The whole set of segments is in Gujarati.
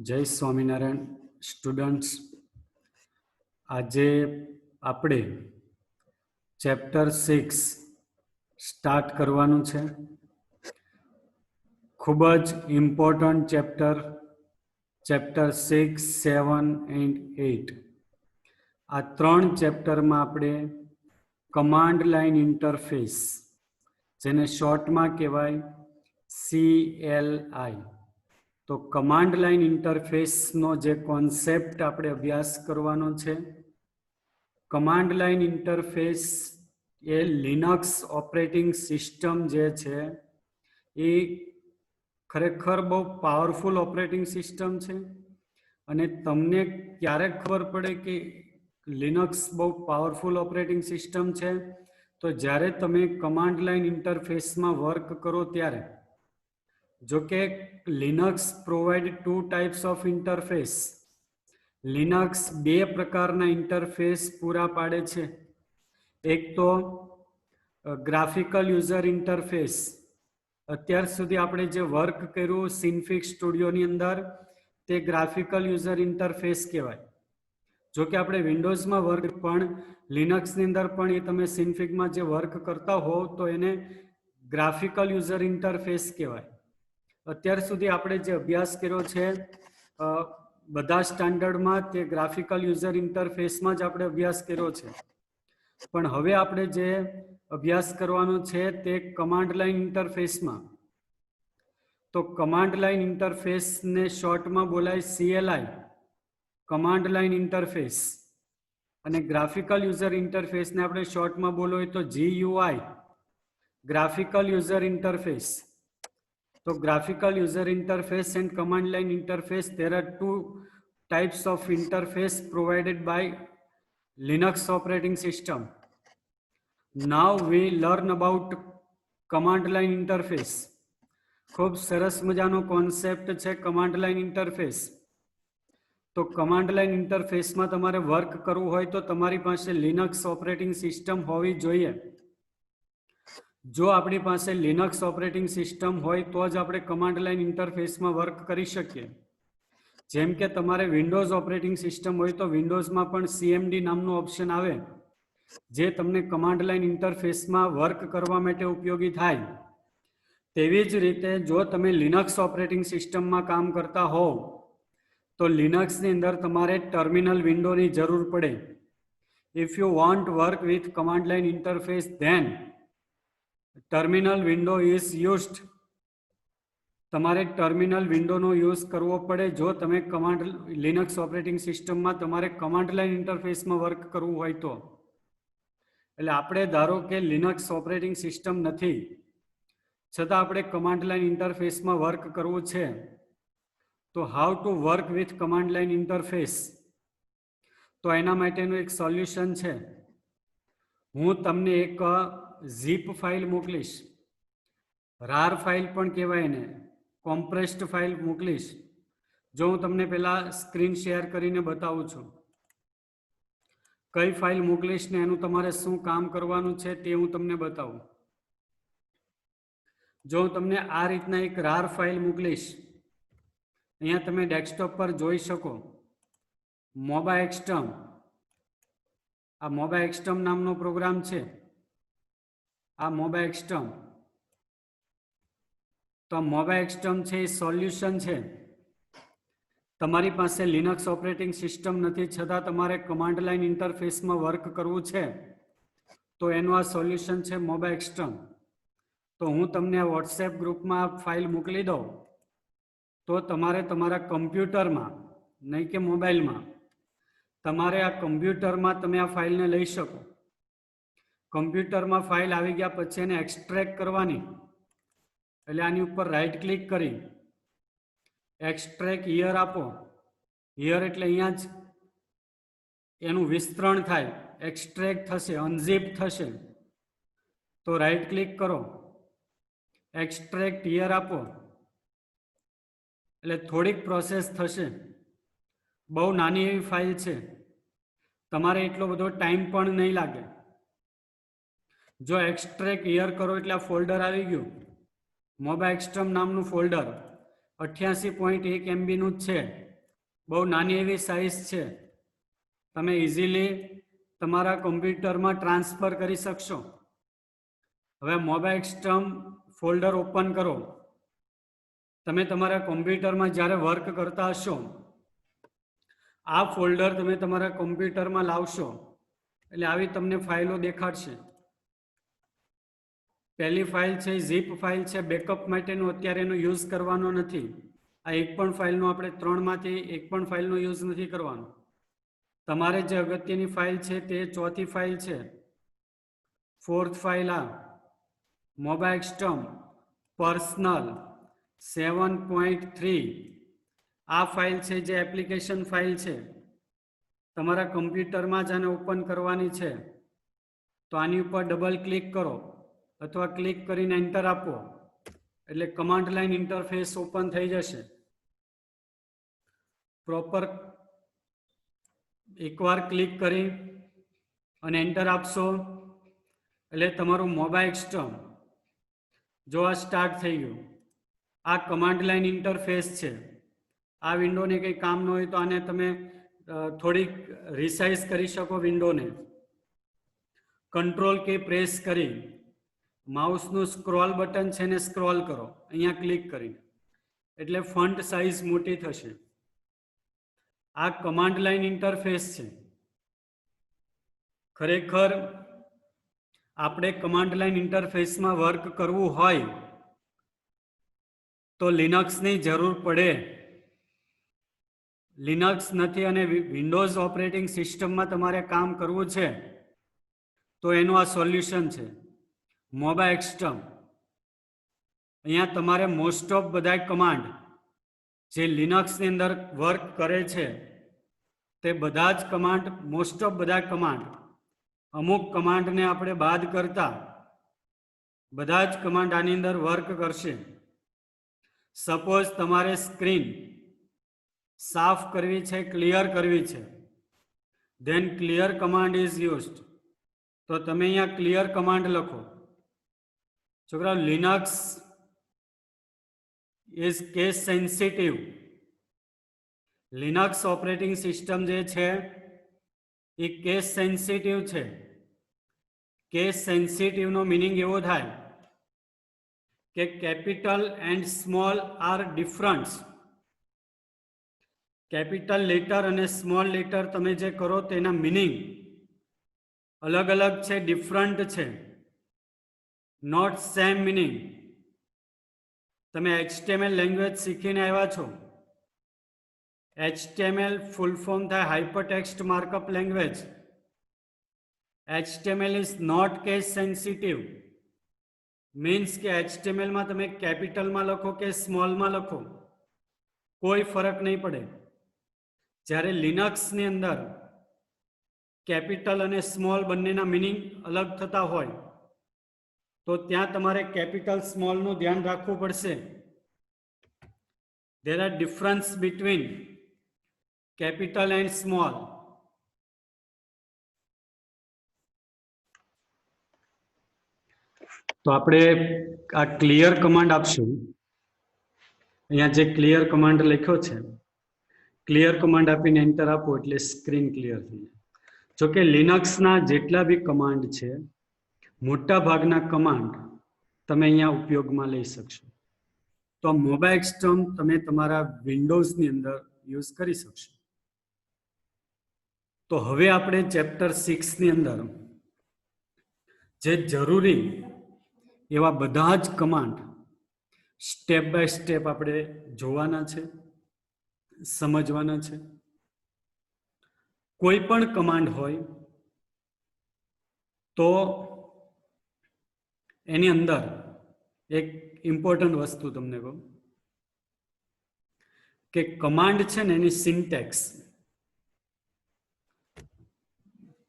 જય સ્વામિનારાયણ સ્ટુડન્ટ્સ, આજે આપણે ચેપ્ટર 6 સ્ટાર્ટ કરવાનું છે. ખૂબ જ ઇમ્પોર્ટન્ટ ચેપ્ટર 6, 7 and 8. આ ત્રણ ચેપ્ટરમાં આપણે કમાન્ડ લાઇન ઇન્ટરફેસ, જેને શોર્ટમાં કહેવાય CLI, તો કમાન્ડ લાઇન ઇન્ટરફેસનો જે કોન્સેપ્ટ આપણે અભ્યાસ કરવાનો છે. કમાન્ડ લાઇન ઇન્ટરફેસ એ લિનક્સ ઓપરેટિંગ સિસ્ટમ જે છે એ ખરેખર બહુ પાવરફુલ ઓપરેટિંગ સિસ્ટમ છે. અને તમને ક્યારે ખબર પડે કે લિનક્સ બહુ પાવરફુલ ઓપરેટિંગ સિસ્ટમ છે? તો જ્યારે તમે કમાન્ડ લાઇન ઇન્ટરફેસમાં વર્ક કરો ત્યારે. જો કે Linux provide 2 types of interface. Linux 2 પ્રકારના ઇન્ટરફેસ પૂરા પાડે છે. એક તો ગ્રાફિકલ યુઝર ઇન્ટરફેસ. અત્યાર સુધી આપણે જે વર્ક કર્યું સિન્ફિગ સ્ટુડિયોની અંદર, તે ગ્રાફિકલ યુઝર ઇન્ટરફેસ કહેવાય. જો કે આપણે વિન્ડોઝમાં વર્ક પણ લિનક્સની અંદર પણ એ તમે સિન્ફિગમાં જે વર્ક કરતા હોવ તો એને ગ્રાફિકલ યુઝર ઇન્ટરફેસ કહેવાય. અત્યાર સુધી આપણે જે અભ્યાસ કર્યો છે બધા સ્ટાન્ડર્ડમાં તે ગ્રાફિકલ યુઝર ઇન્ટરફેસમાં જ આપણે અભ્યાસ કર્યો છે. પણ હવે આપણે જે અભ્યાસ કરવાનો છે તે કમાન્ડ લાઇન ઇન્ટરફેસમાં. તો કમાન્ડ લાઇન ઇન્ટરફેસને શોર્ટમાં બોલાય CLI, કમાન્ડ લાઇન ઇન્ટરફેસ. અને ગ્રાફિકલ યુઝર ઇન્ટરફેસને આપણે શોર્ટમાં બોલો હોય તો GUI, ગ્રાફિકલ યુઝર ઇન્ટરફેસ. તો graphical user interface and command line interface, there are 2 types of interface provided by Linux operating system. Now we learn about command line interface. ખૂબ સરસ મજાનો કોન્સેપ્ટ છે કમાન્ડ લાઇન ઇન્ટરફેસ. તો કમાન્ડ લાઇન ઇન્ટરફેસમાં તમારે વર્ક કરવું હોય તો તમારી પાસે લિનક્સ ઓપરેટિંગ સિસ્ટમ હોવી જોઈએ. જો આપણી પાસે લિનક્સ ઓપરેટિંગ સિસ્ટમ હોય તો જ આપણે કમાન્ડ લાઇન ઇન્ટરફેસમાં વર્ક કરી શકીએ. જેમ કે તમારે વિન્ડોઝ ઓપરેટિંગ સિસ્ટમ હોય તો વિન્ડોઝમાં પણ CMD નામનું ઓપ્શન આવે, જે તમને કમાન્ડ લાઇન ઇન્ટરફેસમાં વર્ક કરવા માટે ઉપયોગી થાય. તેવી જ રીતે જો તમે લિનક્સ ઓપરેટિંગ સિસ્ટમમાં કામ કરતા હોવ તો લિનક્સની અંદર તમારે ટર્મિનલ વિન્ડોની જરૂર પડે. If you want work with command line interface, then terminal window is used. તમારે ટર્મિનલ વિન્ડોનો યુઝ કરવો પડે જો તમે લિનક્સ ઓપરેટિંગ સિસ્ટમમાં તમારે કમાન્ડ લાઇન ઇન્ટરફેસમાં વર્ક કરવું હોય તો. એટલે આપણે ધારો કે લિનક્સ ઓપરેટિંગ સિસ્ટમ નથી, છતાં આપણે કમાન્ડ લાઇન ઇન્ટરફેસમાં વર્ક કરવું છે. તો how to work with command line interface? તો એના માટેનું એક સોલ્યુશન છે. હું તમને એક ઝીપ ફાઇલ મોકલીશ, રાર ફાઇલ પણ કહેવાય એને, કોમ્પ્રેસ્ડ ફાઇલ મોકલીશ. જો હું તમને પહેલા સ્ક્રીન શેર કરીને બતાવું છું કઈ ફાઇલ મોકલીશ ને એનું તમારે શું કામ કરવાનું છે તે હું તમને બતાવું. જો હું તમને આ રીતના એક રાર ફાઇલ મોકલીશ, અહીંયા તમે ડેસ્કટોપ પર જોઈ શકો મોબાએક્સટર્મ. આ મોબાએક્સટર્મ નામનો પ્રોગ્રામ છે. આ મોબાએક્સટર્મ, તો આ મોબાએક્સટર્મ છે એ સોલ્યુશન છે. તમારી પાસે લિનક્સ ઓપરેટિંગ સિસ્ટમ નથી, છતાં તમારે કમાન્ડ લાઇન ઇન્ટરફેસમાં વર્ક કરવું છે તો એનું આ સોલ્યુશન છે મોબાએક્સટર્મ. તો હું તમને આ વોટ્સએપ ગ્રુપમાં આ ફાઇલ મોકલી દઉં તો તમારે તમારા કમ્પ્યુટરમાં, નહીં કે મોબાઈલમાં, તમારે આ કમ્પ્યુટરમાં તમે આ ફાઇલને લઈ શકો. કમ્પ્યુટરમાં ફાઇલ આવી ગયા પછી એને એક્સટ્રેક્ટ કરવાની. એટલે આની ઉપર રાઈટ ક્લિક કરી એક્સટ્રેક્ટ હિયર આપો. હિયર એટલે અહીંયા જ એનું વિસ્તરણ થાય, એક્સટ્રેક્ટ થશે, અનઝીપ થશે. તો રાઈટ ક્લિક કરો, એક્સટ્રેક્ટ હિયર આપો એટલે થોડીક પ્રોસેસ થશે. બહુ નાની એવી ફાઇલ છે, તમારે એટલો બધો ટાઈમ પણ નહીં લાગે. જો એક્સટ્રેક્ટ હિયર કરો એટલે આ ફોલ્ડર આવી ગયું, મોબાએક્સટર્મ નામનું ફોલ્ડર. 88.1 MB નું જ છે. બહુ નાની એવી સાઇઝ છે, તમે ઇઝીલી તમારા કમ્પ્યુટરમાં ટ્રાન્સફર કરી શકશો. હવે મોબાઇલ ફોલ્ડર ઓપન કરો. તમે તમારા કમ્પ્યુટરમાં જ્યારે વર્ક કરતા હશો, આ ફોલ્ડર તમે તમારા કમ્પ્યુટરમાં લાવશો એટલે આવી તમને ફાઇલો દેખાડશે. પહેલી ફાઇલ છે ઝીપ ફાઇલ છે, બેકઅપ માટેનું અત્યારે એનો યુઝ કરવાનો નથી. આ એક પણ ફાઇલનો આપણે 3માંથી એક પણ ફાઇલનો યુઝ નથી કરવાનો. તમારે જે અગત્યની ફાઇલ છે તે ચોથી ફાઇલ છે, 4th ફાઇલ આ મોબાઇલ પર્સનલ 7.3. આ ફાઇલ છે જે એપ્લિકેશન ફાઇલ છે. તમારા કમ્પ્યુટરમાં જ આને ઓપન કરવાની છે, તો આની ઉપર ડબલ ક્લિક કરો અથવા ક્લિક કરીને એન્ટર આપો એટલે કમાન્ડ લાઇન ઇન્ટરફેસ ઓપન થઈ જશે. પ્રોપર એકવાર ક્લિક કરી અને એન્ટર આપશો એટલે તમારું મોબાઇલ જો આ સ્ટાર્ટ થઈ ગયું. આ કમાન્ડ લાઇન ઇન્ટરફેસ છે. આ વિન્ડોને કંઈ કામ ન હોય તો આને તમે થોડીક રિસાઇઝ કરી શકો. વિન્ડોને કંટ્રોલ કી પ્રેસ કરી માઉસનું સ્ક્રોલ બટન છે ને સ્ક્રોલ કરો અહીંયા ક્લિક કરી એટલે ફોન્ટ સાઇઝ મોટી થશે. આ કમાન્ડ લાઇન ઇન્ટરફેસ છે. ખરેખર આપણે કમાન્ડ લાઇન ઇન્ટરફેસમાં વર્ક કરવું હોય તો લિનક્સની જરૂર પડે. લિનક્સ નથી અને વિન્ડોઝ ઓપરેટિંગ સિસ્ટમમાં તમારે કામ કરવું છે તો એનું આ સોલ્યુશન છે મોબાઇલ. અહીંયા તમારે મોસ્ટ ઓફ બધા કમાન્ડ જે લિનક્સની અંદર વર્ક કરે છે તે બધા જ કમાન્ડ, મોસ્ટ ઓફ બધા કમાન્ડ, અમુક કમાન્ડને આપણે બાદ કરતા બધા જ કમાન્ડ આની અંદર વર્ક કરશે. સપોઝ તમારે સ્ક્રીન સાફ કરવી છે, ક્લિયર કરવી છે, then clear command is used. તો તમે અહીંયા ક્લિયર કમાન્ડ લખો. છોકરાઓ, Linux is case sensitive. Linux operating system જે છે એ કેસ સેન્સિટિવ છે. કેસ સેન્સિટિવનો મિનિંગ એવો થાય કે capital and small are different. Capital letter અને સ્મોલ લેટર તમે જે કરો તેના મિનિંગ અલગ અલગ છે, ડિફરન્ટ છે, નોટ સેમ મિનિંગ. તમે HTML લેંગ્વેજ શીખીને આવ્યા છો. HTML ફૂલ ફોર્મ થાય hypertext markup language. HTML is not case sensitive. Means કે HTMLમાં તમે કેપિટલમાં લખો કે સ્મોલમાં લખો કોઈ ફરક નહીં પડે. જ્યારે લિનક્સની અંદર કેપિટલ અને સ્મોલ બંનેના મિનિંગ અલગ થતા હોય તો ત્યાં તમારે કેપિટલ સ્મોલનું ધ્યાન રાખવું પડશે. There are difference between capital and small. તો આપણે આ ક્લિયર કમાન્ડ આપશું. અહીંયા જે ક્લિયર કમાન્ડ લખ્યો છે, ક્લિયર કમાન્ડ આપીને એન્ટર આપો એટલે સ્ક્રીન ક્લિયર થઈ જાય. જોકે લિનક્સના જેટલા બી કમાન્ડ છે, મોટા ભાગના કમાન્ડ તમે અહીંયા ઉપયોગમાં લઈ શકશો. તો મોબાઇલ તમે તમારા વિન્ડોઝની અંદર યુઝ કરી શકશો. તો હવે આપણે ચેપ્ટર 6ની અંદર જે જરૂરી એવા બધા જ કમાન્ડ સ્ટેપ બાય સ્ટેપ આપણે જોવાના છે, સમજવાના છે. કોઈ પણ કમાન્ડ હોય તો એની અંદર એક ઇમ્પોર્ટન્ટ વસ્તુ તમને કહું કે કમાન્ડ છે ને એની સિન્ટેક્સ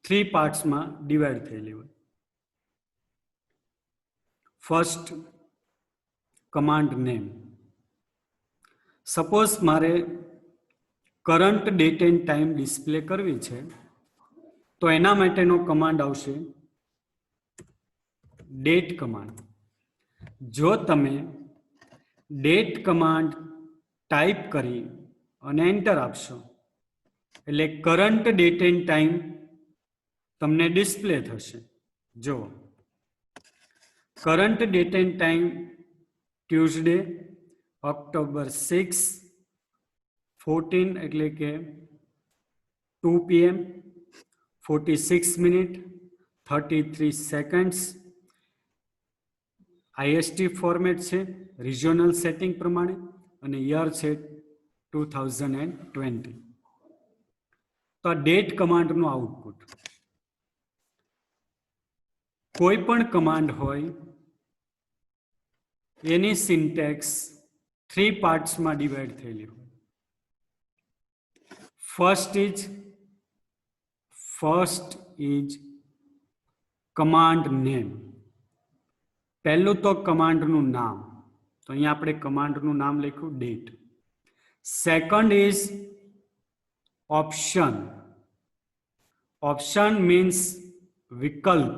3 પાર્ટ્સમાં ડિવાઈડ થયેલી હોય. First, command name. સપોઝ મારે current date end time display કરવી છે તો એના માટેનો કમાન્ડ આવશે ડેટ કમાન્ડ. જો તમે ડેટ કમાન્ડ ટાઈપ કરી અને એન્ટર આપશો એટલે કરંટ ડેટ એન્ડ ટાઈમ તમને ડિસ્પ્લે થશે. જો current date end time Tuesday October 6 14 એટલે કે 2 PM 46 minute 33 seconds. IST format છે રિજિયોનલ સેટિંગ પ્રમાણે અને યર છે 2020. તો આ ડેટ કમાન્ડનું આઉટપુટ. કોઈ પણ કમાન્ડ હોય એની સિન્ટેક્સ 3 પાર્ટ્સમાં ડિવાઈડ થયેલી હોય. First is command name. પહેલું તો કમાન્ડનું નામ. તો અહીંયા આપણે કમાન્ડનું નામ લખ્યું date. Second is option. Option means વિકલ્પ.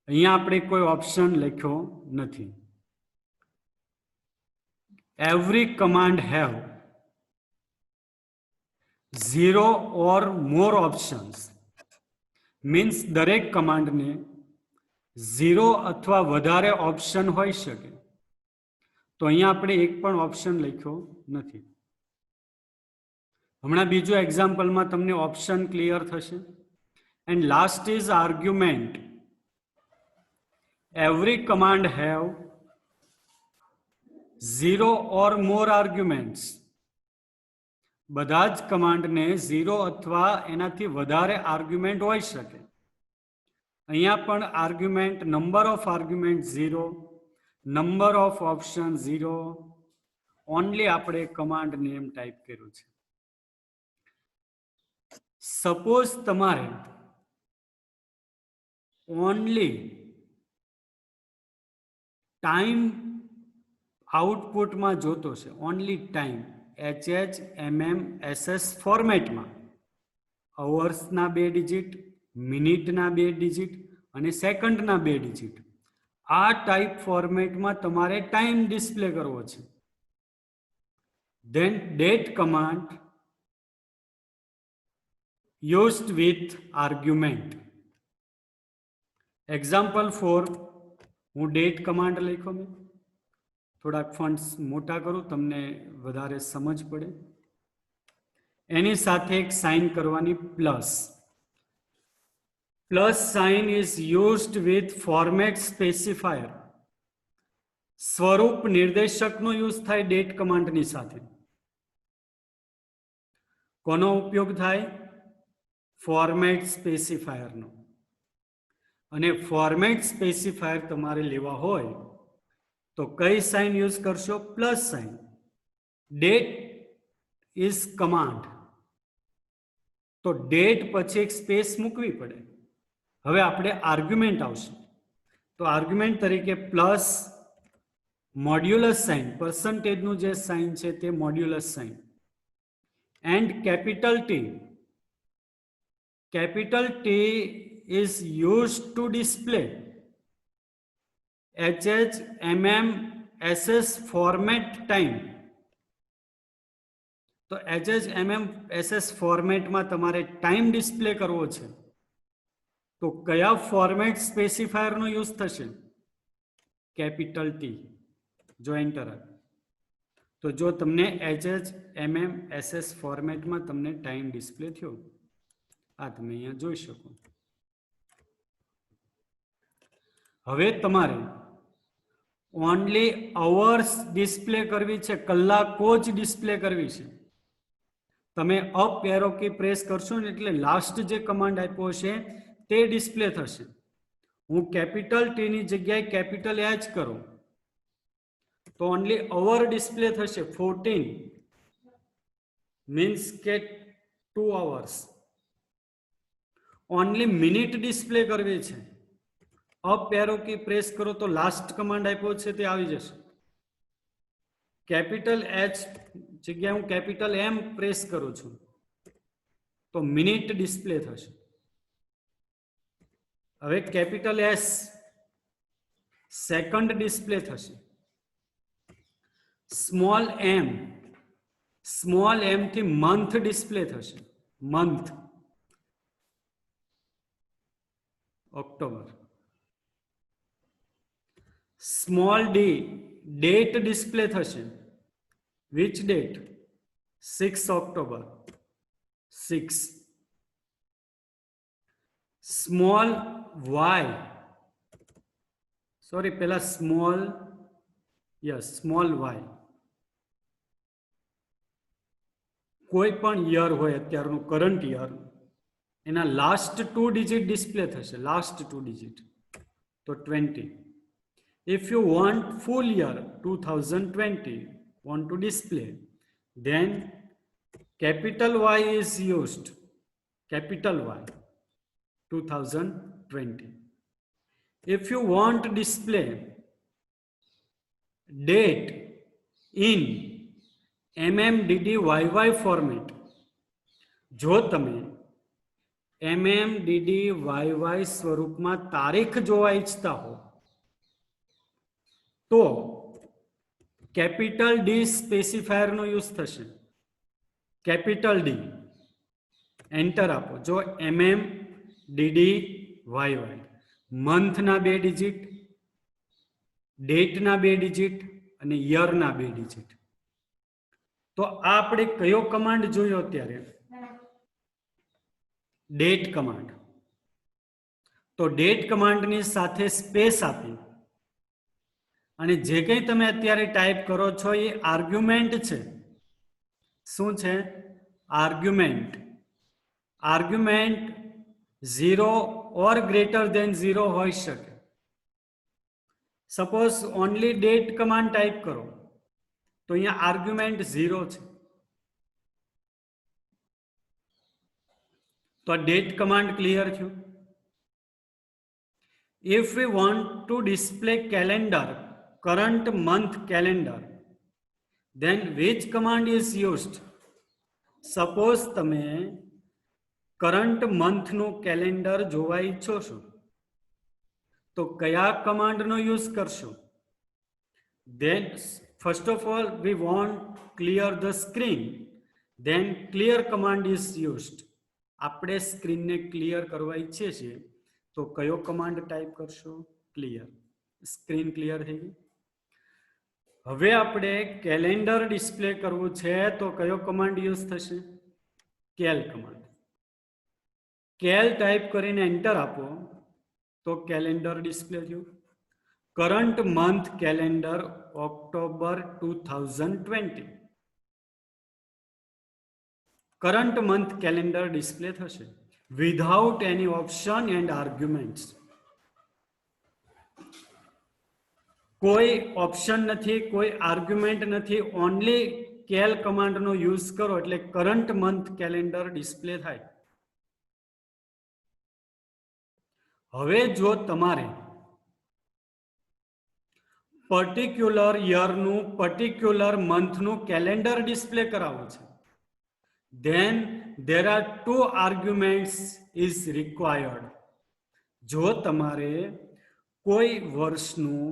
અહીંયા આપણે કોઈ ઓપ્શન લખ્યો નથી. Every command have 0 or more options. Means દરેક કમાન્ડને 0 અથવા વધારે ઓપ્શન હોઈ શકે. તો અહીંયા આપણે એક પણ ઓપ્શન લખ્યો નથી. હમણાં બીજો એક્ઝામ્પલમાં તમને ઓપ્શન ક્લિયર થશે. And last is argument. Every command have 0 or more arguments. બધા જ કમાન્ડને 0 અથવા એનાથી વધારે આર્ગ્યુમેન્ટ હોઈ શકે. અહીંયા પણ argument, number of argument 0, number of option 0. Only આપણે કમાન્ડ નેમ ટાઈપ કર્યું છે. સપોઝ તમારે ઓનલી ટાઈમ આઉટપુટમાં જોતો છે, ઓનલી ટાઈમ HHMMSS ફોર્મેટમાં, અવર્સના 2 ડિજિટ, મિનિટના 2 ડિજિટ અને સેકન્ડના 2 ડિજિટ. આ ટાઈપ ફોર્મેટમાં તમારે ટાઈમ ડિસ્પ્લે કરવો છે. Then date command used with argument. Example 4 હું ડેટ કમાન્ડ લખ્યો. મેં થોડાક ફોન્ટ્સ મોટા કરું તમને વધારે સમજ પડે. એની સાથે એક સાઇન કરવાની plus. Plus sign is used with format specifier. સ્વરૂપ નિર્દેશકનો યુઝ થાય ડેટ કમાન્ડની સાથે. કોનો ઉપયોગ થાય? ફોર્મેટ સ્પેસિફાયરનો. અને ફોર્મેટ સ્પેસિફાયર તમારે લેવા હોય તો કઈ સાઇન યુઝ કરશો? Plus sign. Date is command, તો ડેટ પછી એક સ્પેસ મૂકવી પડે. હવે આપણે આર્ગ્યુમેન્ટ આવશે તો આર્ગ્યુમેન્ટ તરીકે પ્લસ મોડ્યુલસ સાઇન, પર્સન્ટેજનું જે સાઇન છે તે modulus sign. And capital T. Capital T is used to display HHMMSS format time. તો HHMMSS ફોર્મેટમાં તમારે ટાઈમ ડિસ્પ્લે કરવો છે તો કયા ફોર્મેટ સ્પેસિફાયરનો યુઝ થશે? Capital T. જો એન્ટર તો જો તમને HHMMSS ફોર્મેટમાં તમને ટાઈમ ડિસ્પ્લે થયો. આ તમે અહીંયા જોઈ શકો. હવે તમારે ઓનલી અવર્સ ડિસ્પ્લે કરવી છે, કલાકો જ ડિસ્પ્લે કરવી છે. તમે અપ એરો કી પ્રેસ કરશો ને એટલે લાસ્ટ જે કમાન્ડ આપ્યો છે તે ડિસ્પ્લે થશે. હું કેપિટલ ટી ની જગ્યાએ કેપિટલ એચ કરું તો ઓનલી અવર ડિસ્પ્લે થશે. 14 મીન્સ કે 2 hours. ઓનલી મિનિટ ડિસ્પ્લે કરવી છે. અપ એરો કી પ્રેસ કરો તો લાસ્ટ કમાન્ડ આપ્યો છે તે આવી જશે. કેપિટલ એચ જગ્યાએ હું કેપિટલ એમ પ્રેસ કરું છું તો મિનિટ ડિસ્પ્લે થશે. હવે કેપિટલ એસ સેકન્ડ ડિસ્પ્લે થશે. સ્મોલ એમ સ્મોલ એમ થી મંથ ડિસ્પ્લે થશે, month, October. Small D, date display થશે. Which date? 6 October, 6. Small Y, sorry પેલા સ્મોલ, યસ સ્મોલ વાય, કોઈ પણ યર હોય અત્યારનું કરંટ યર, એના લાસ્ટ 2 ડિજિટ ડિસ્પ્લે થશે, લાસ્ટ 2 ડિજિટ, તો 20. If you want full year 2020 want to display, then capital Y is used, capital Y 2020. If you want to display date in MMDDYY format, જો તમે MMDDYY સ્વરૂપમાં તારીખ જોવા ઈચ્છતા હો તો કેપિટલ ડી સ્પેસિફાયરનો યુઝ થશે, કેપિટલ ડી, એન્ટર આપો. જો MMDDYY મંથના 2 ડિજિટ, ડેટના 2 ડિજિટ અને યરના 2 ડિજિટ. તો આ આપણે કયો કમાન્ડ જોયો અત્યારે? Date command. તો ડેટ કમાન્ડની સાથે સ્પેસ આપી અને જે કંઈ તમે અત્યારે ટાઈપ કરો છો એ આર્ગ્યુમેન્ટ છે. શું છે? આર્ગ્યુમેન્ટ. આર્ગ્યુમેન્ટ 0 ઓર ગ્રેટર દેન 0 હોઈ શકે. Suppose only date command type કરો તો અહીંયા આર્ગ્યુમેન્ટ 0 છે. તો આ ડેટ કમાન્ડ ક્લિયર થયું. If we want to display calendar, current month calendar, then which command is used? Suppose તમે કરંટ મંથનું કેલેન્ડર જોવા ઈચ્છો છો તો કયા કમાન્ડનો યુઝ કરશો? Then first of all we want clear the screen, then clear command is used. આપણે સ્ક્રીનને ક્લિયર કરવા ઈચ્છીએ છીએ તો કયો કમાન્ડ ટાઈપ કરશો? ક્લિયર. સ્ક્રીન ક્લિયર થઈ ગઈ. હવે આપણે કેલેન્ડર ડિસ્પ્લે કરવું છે તો કયો કમાન્ડ યુઝ થશે? Cal command. કેલ ટાઈપ કરીને એન્ટર આપો તો કેલેન્ડર ડિસ્પ્લે થયું. Current month calendar October 2020. Current month calendar display થશે without any option and arguments. કોઈ ઓપ્શન નથી, કોઈ આર્ગ્યુમેન્ટ નથી, ઓનલી કેલ કમાન્ડનો યુઝ કરો એટલે કરંટ મંથ કેલેન્ડર ડિસ્પ્લે થાય. હવે જો તમારે પર્ટિક્યુલર યરનું પર્ટિક્યુલર મંથનું કેલેન્ડર ડિસ્પ્લે કરાવવું છે, then there are 2 arguments is required. જો તમારે કોઈ વર્ષનું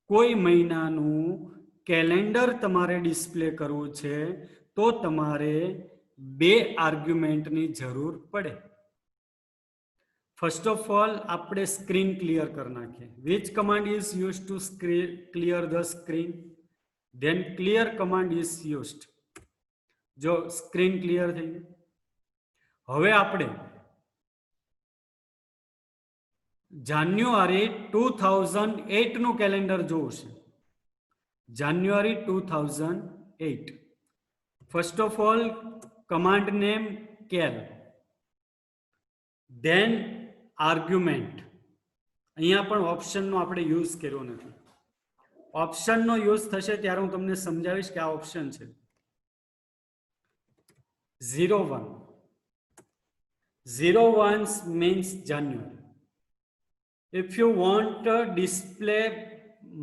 કોઈ મહિનાનું કેલેન્ડર તમારે ડિસ્પ્લે કરવું છે તો તમારે 2 આર્ગ્યુમેન્ટની જરૂર પડે. ફર્સ્ટ ઓફ ઓલ આપણે સ્ક્રીન ક્લિયર કરી નાખીએ. Which command is use to clear the screen? Then clear command is used. જો સ્ક્રીન ક્લિયર થઈ ગઈ. હવે આપણે જાન્યુઆરી 2008 નું કેલેન્ડર જોવું છે. જાન્યુઆરી 2008. First of all command name cal, then argument. અહીંયા પણ ઓપ્શનનો આપણે યુઝ કર્યો નથી. ઓપ્શનનો યુઝ થશે ત્યારે હું તમને સમજાવીશ કે આ ઓપ્શન છે. 01. 01 means January. If you want to display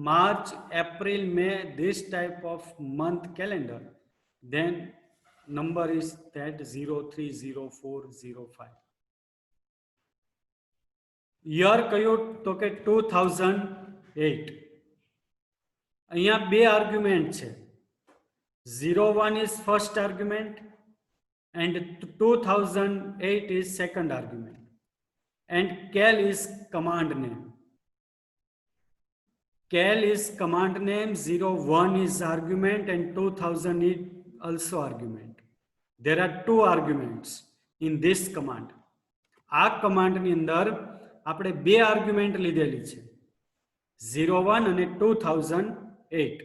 March, April, May, this type of month calendar, then number is that 030405. Year કયું? તો કે 2008. અહીંયા 2 આર્ગ્યુમેન્ટ છે. 01 is first argument and 2008 is second argument, and cal is command name. Cal is command name, 01 is argument, and 2000 is also argument. There are two arguments in this command. આ કમાન્ડની અંદર આપણે બે આર્ગ્યુમેન્ટ લીધેલી છે, 01 અને 2008.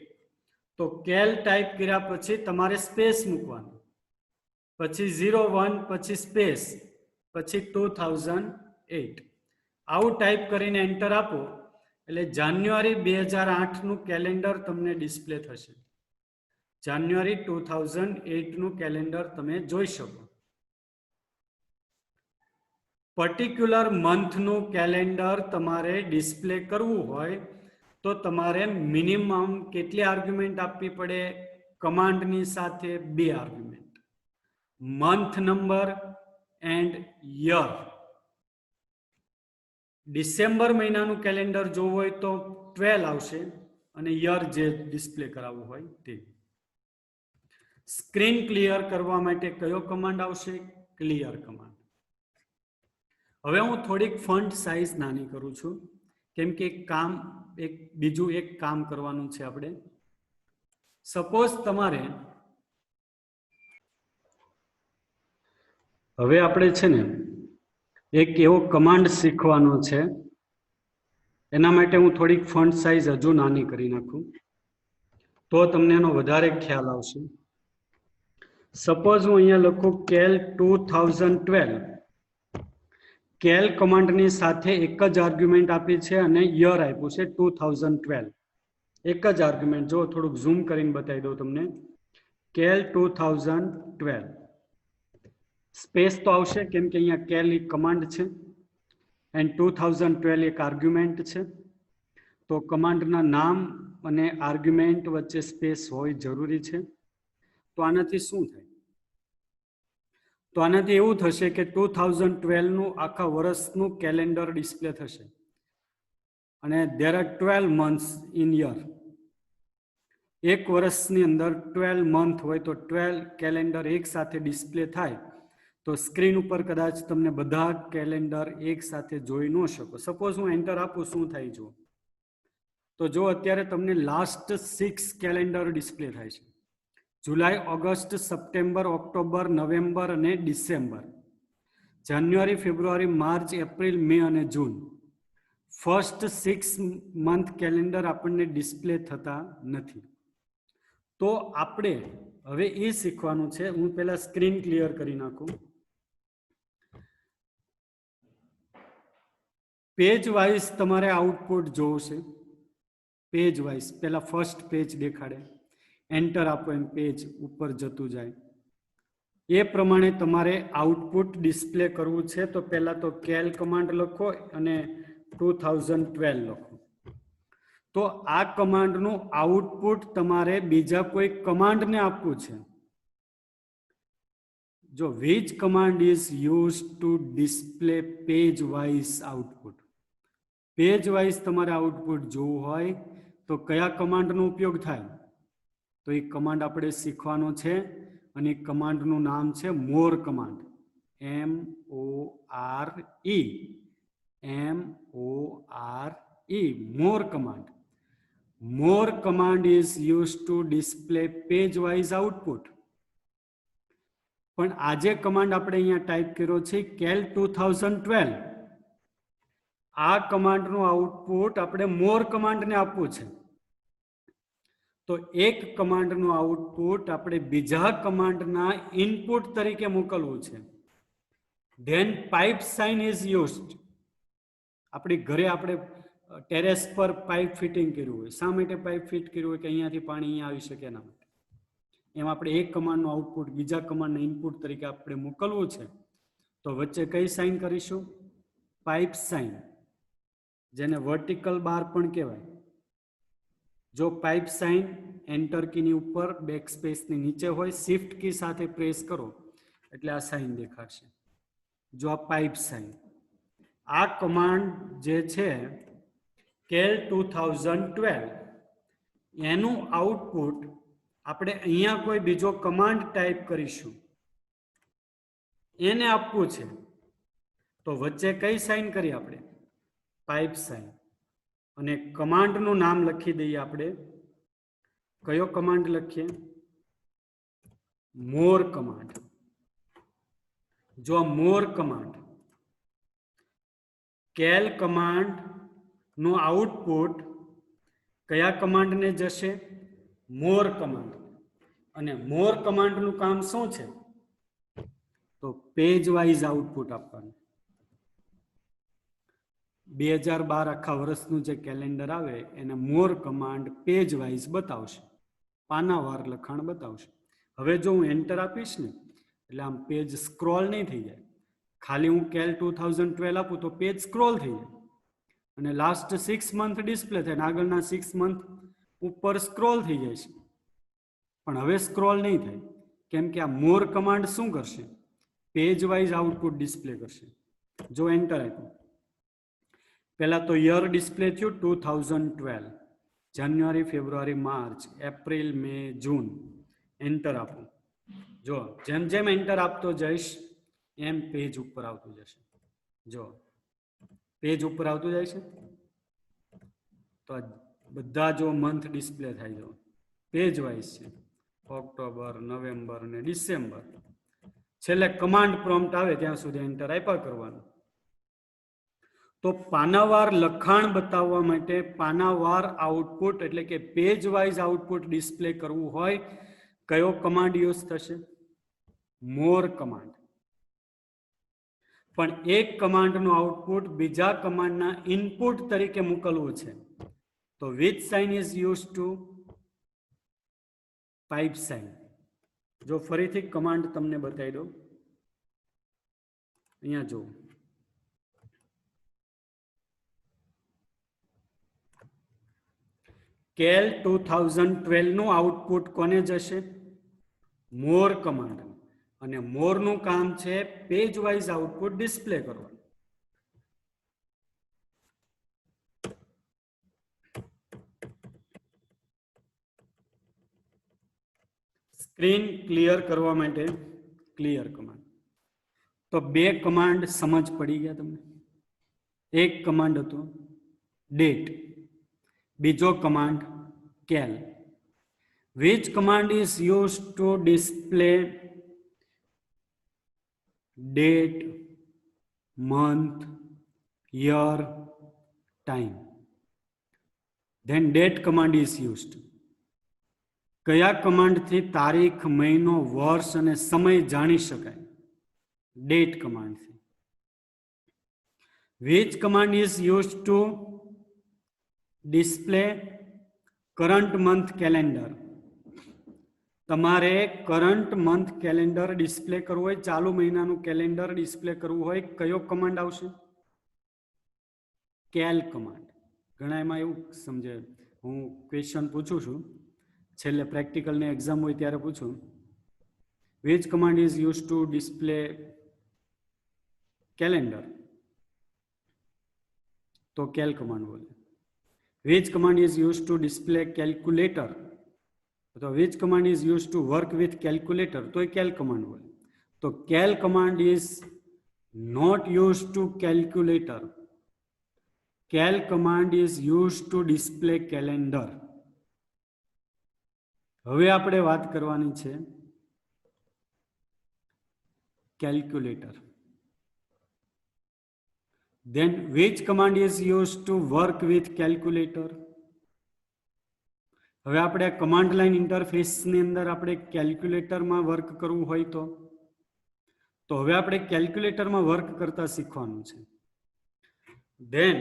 તો કેલ ટાઈપ કર્યા પછી તમારે સ્પેસ મૂકવાનું, પછી 01, પછી સ્પેસ, પછી 2008. આવું ટાઈપ કરીને એન્ટર આપો એટલે જાન્યુઆરી 2008 નું કેલેન્ડર તમને ડિસ્પ્લે થશે. જાન્યુઆરી 2008 નું કેલેન્ડર તમે જોઈ શકો. પર્ટિક્યુલર મંથનું કેલેન્ડર તમારે ડિસ્પ્લે કરવું હોય તો તમારે મિનિમમ કેટલી આર્ગ્યુમેન્ટ આપવી પડે? કમાન્ડની સાથે બે argument, month number and year. December મહિનાનું કેલેન્ડર જોવું હોય તો 12 આવશે અને યર જે ડિસ્પ્લે કરાવવું હોય તે. સ્ક્રીન ક્લિયર કરવા માટે કયો કમાન્ડ આવશે? Clear command. હવે હું થોડીક ફોન્ટ સાઇઝ નાની કરું છું કેમ કે બીજું એક કામ કરવાનું છે આપણે. સપોઝ તમારે હવે આપણે છે ને એક એવો કમાન્ડ શીખવાનો છે, એના માટે હું થોડીક ફોન્ટ સાઇઝ હજુ નાની કરી નાખું તો તમને એનો વધારે ખ્યાલ આવશે. સપોઝ હું અહીંયા લખું કેલ 2012. કેલ કમાન્ડની સાથે એક જ આર્ગ્યુમેન્ટ આપી છે અને યર આપ્યું છે 2012. એક જ આર્ગ્યુમેન્ટ. જો થોડુંક ઝૂમ કરીને બતાવી દઉં તમને. કેલ 2012. સ્પેસ તો આવશે કેમ કે અહીંયા કેલ એક કમાન્ડ છે એન્ડ 2012 એક આર્ગ્યુમેન્ટ છે. તો કમાન્ડના નામ અને આર્ગ્યુમેન્ટ વચ્ચે સ્પેસ હોય જરૂરી છે. તો આનાથી શું થાય? તો આનાથી એવું થશે કે 2012 નું આખા વર્ષનું કેલેન્ડર ડિસ્પ્લે થશે અને there are 12 months in year. એક વર્ષની અંદર 12 મંથ હોય તો 12 કેલેન્ડર એક સાથે ડિસ્પ્લે થાય તો સ્ક્રીન ઉપર કદાચ તમને બધા કેલેન્ડર એક સાથે જોઈ ન શકો. સપોઝ હું એન્ટર આપું, શું થાય જો? તો જો અત્યારે તમને લાસ્ટ 6 કેલેન્ડર ડિસ્પ્લે થાય છે. જુલાઈ, ઓગસ્ટ, સપ્ટેમ્બર, ઓક્ટોબર, નવેમ્બર અને ડિસેમ્બર. જાન્યુઆરી, ફેબ્રુઆરી, માર્ચ, એપ્રિલ, મે અને જૂન. ફર્સ્ટ 6 મંથ કેલેન્ડર આપણને ડિસ્પ્લે થતા નથી. તો આપણે હવે એ શીખવાનું છે. હું પહેલા સ્ક્રીન ક્લિયર કરી નાખું. પેજ વાઇઝ તમારે આઉટપુટ જોવું છે. પેજ વાઇઝ પહેલા ફર્સ્ટ પેજ દેખાડે, એન્ટર આપો એમ પેજ ઉપર જતું જાય. એ પ્રમાણે તમારે આઉટપુટ ડિસ્પ્લે કરવું છે. તો પહેલા તો કેલ કમાન્ડ લખો અને 2012 લખો. તો આ કમાન્ડનું આઉટપુટ તમારે બીજા કોઈ કમાન્ડને આપવું છે. જો which command is used to display page wise output. Page wise તમારે આઉટપુટ જોવું હોય તો કયા કમાન્ડનો ઉપયોગ થાય? તો એ કમાન્ડ આપણે શીખવાનો છે અને એ કમાન્ડનું નામ છે more command. MORE. More command. More command is use to display page wise output. પણ આ જે કમાન્ડ આપણે અહીંયા ટાઈપ કર્યો છે કેલ 2012, આ કમાન્ડનું આઉટપુટ આપણે મોર કમાન્ડને આપવું છે. તો એક કમાન્ડનું આઉટપુટ આપણે બીજા કમાન્ડના ઇનપુટ તરીકે મોકલવું છે. Then pipe sign is used. આપણી ઘરે આપણે ટેરેસ પર પાઇપ ફિટિંગ કર્યું હોય. શા માટે પાઇપ ફિટ કર્યું હોય? કે અહીંયાથી પાણી અહીંયા આવી શકે એના માટે. એમ આપણે એક કમાન્ડનું આઉટપુટ બીજા કમાન્ડના ઇનપુટ તરીકે આપણે મોકલવું છે. તો વચ્ચે કઈ સાઇન કરીશું? પાઇપ સાઇન, જેને વર્ટિકલ બાર પણ કહેવાય. જો પાઇપ સાઇન એન્ટર કીની ઉપર બેકસ્પેસની નીચે હોય, શિફ્ટ કી સાથે પ્રેસ કરો એટલે આ સાઇન દેખાડશે. જો આ પાઇપ સાઇન. આ કમાન્ડ જે છે કેલ 2012, એનું આઉટપુટ આપણે અહીંયા કોઈ બીજો કમાન્ડ ટાઈપ કરીશું, એને આપવું છે, તો વચ્ચે કઈ સાઇન કરી આપણે? Pipe sign. અને કમાન્ડનું નામ લખી દઈએ આપણે. કયો કમાન્ડ લખીએ? More command. જો મોર કમાન્ડ, કેલ કમાન્ડ નું આઉટપુટ કયા કમાન્ડને જશે? More command. અને મોર કમાન્ડનું કામ શું છે? તો પેજ વાઇઝ આઉટપુટ આપવાનું. 2012 આખા વર્ષનું જે કેલેન્ડર આવે એને મોર કમાન્ડ પેજ વાઇઝ બતાવશે, પાનાવાર લખાણ બતાવશે. હવે જો હું એન્ટર આપીશ ને, એટલે આમ પેજ સ્ક્રોલ નહીં થઈ જાય. ખાલી હું કેલ 2012 આપું તો પેજ સ્ક્રોલ થઈ જાય અને લાસ્ટ 6 મંથ ડિસ્પ્લે થાય અને આગળના 6 મંથ ઉપર સ્ક્રોલ થઈ જાય છે. પણ હવે સ્ક્રોલ નહીં થાય, કેમ કે આ મોર કમાન્ડ શું કરશે? પેજ વાઇઝ આઉટપુટ ડિસ્પ્લે કરશે. જો એન્ટર આપ્યું, પહેલા તો યર ડિસ્પ્લે થયું 2012, જાન્યુઆરી, ફેબ્રુઆરી, માર્ચ, એપ્રિલ, મે, જૂન. એન્ટર આપો. જો જેમ જેમ એન્ટર આપતો જઈશ એમ પેજ ઉપર આવતું જશે. જો પેજ ઉપર આવતું જાય છે તો બધા જો મંથ ડિસ્પ્લે થાય, જો પેજ વાઇઝ છે, ઓક્ટોબર, નવેમ્બર અને ડિસેમ્બર. છેલ્લે કમાન્ડ પ્રોમ્પ્ટ આવે ત્યાં સુધી એન્ટર આપ્યા કરવાનું. તો પાનાવાર લખાણ બતાવવા માટે પાનાવાર આઉટપુટ એટલે કે પેજ વાઇઝ આઉટપુટ ડિસ્પ્લે કરવું હોય, કયો કમાન્ડ યુઝ થશે? મોર કમાન્ડ. પણ એક કમાન્ડનું આઉટપુટ બીજા કમાન્ડના ઇનપુટ તરીકે મોકલવું છે, તો which sign is use to? Pipe sign. જો ફરીથી કમાન્ડ તમને બતાવી દઉં, અહીંયા જુઓ. કેલ 2012 નું આઉટપુટ કોને જશે? More command. અને મોરનું કામ છે પેજ વાઇઝ આઉટપુટ ડિસ્પ્લે કરવાનું. સ્ક્રીન ક્લિયર કરવા માટે ક્લિયર કમાન્ડ. તો બે કમાન્ડ સમજ પડી ગયા તમને? એક કમાન્ડ હતો ડેટ, બીજો command કેલ. Which command is used to display date, month, year, time? Then date command is used. કયા કમાન્ડથી તારીખ, મહિનો, વર્ષ અને સમય જાણી શકાય? Date કમાન્ડથી. Which command is used to display current month calendar? તમારે કરંટ મંથ કેલેન્ડર ડિસ્પ્લે કરવું હોય, ચાલુ મહિનાનું કેલેન્ડર ડિસ્પ્લે કરવું હોય, કયો કમાન્ડ આવશે? કેલ કમાન્ડ. ઘણા એમાં એવું સમજે, હું ક્વેશ્ચન પૂછું છું, છેલ્લે પ્રેક્ટિકલની એક્ઝામ હોય ત્યારે પૂછું, which command is use to display calendar? તો કેલ કમાન્ડ બોલે. Which command is use to display calculator? તો which command is use to work with calculator? તો એ કેલ કમાન્ડ બોલે. તો cal command is not use to calculator. Cal command is use to display calendar. હવે આપણે વાત કરવાની છે calculator. Then which command is used to work with calculator? હવે આપણે કમાન્ડ લાઈન ઇન્ટરફેસની અંદર આપણે કેલ્ક્યુલેટરમાં વર્ક કરવું હોય તો હવે આપણે કેલ્ક્યુલેટરમાં વર્ક કરતા શીખવાનું છે. Then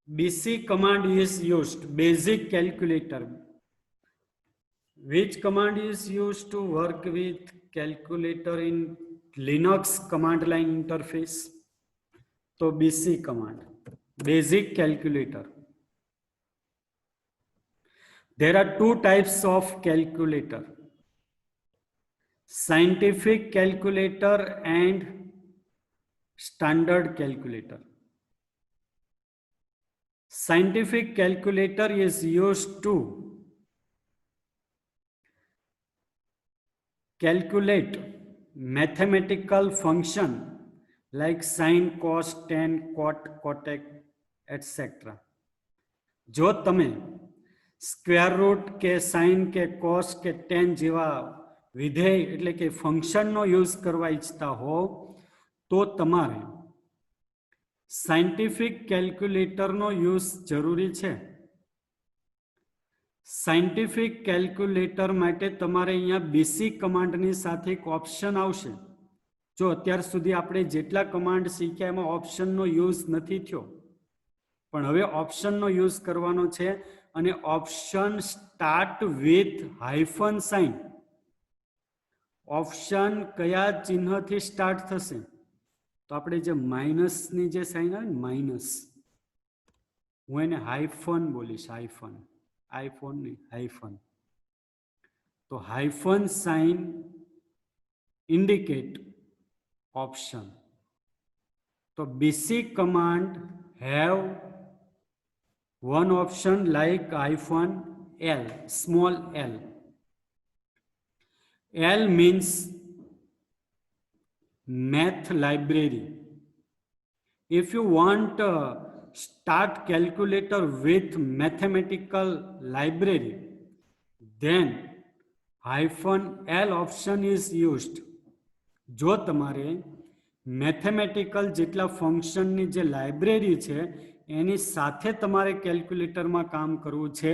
BC command is used, basic calculator. Which command is used to work with calculator in Linux command line interface? तो BC command, basic calculator. There are two types of calculator, scientific calculator and standard calculator. Scientific calculator is used to calculate mathematical function like sine, cos, tan, cot, cotec, etc. જો તમે સ્ક્વેર રૂટ કે સાઇન કે કોસ કે ટેન જેવા વિધેય એટલે કે ફંક્શનનો યુઝ કરવા ઈચ્છતા હો તો તમારે સાયન્ટિફિક કેલ્ક્યુલેટરનો યુઝ જરૂરી છે. સાયન્ટિફિક કેલ્ક્યુલેટર માટે તમારે અહીંયા બેસિક કમાન્ડની સાથે એક ઓપ્શન આવશે. જો અત્યાર સુધી આપણે જેટલા કમાન્ડ શીખ્યા એમાં ઓપ્શનનો યુઝ નથી થયો, પણ હવે ઓપ્શનનો યુઝ કરવાનો છે અને option start with hyphen sign. Option કયા ચિહ્નથી સ્ટાર્ટ થશે? તો આપણે જે માઇનસની જે સાઇન આવે ને માઇનસ, હું એને હાઇફન બોલીશ, હાઇફન, આઈફોન નહીં હાઇફન. તો hyphen sign indicate option. So basic command have one option like hyphen L, small l. L means math library. If you want start calculator with mathematical library, then hyphen L option is used. જો તમારે મેથેમેટિકલ જેટલા ફંક્શનની જે લાઇબ્રેરી છે એની સાથે તમારે કેલ્ક્યુલેટરમાં કામ કરવું છે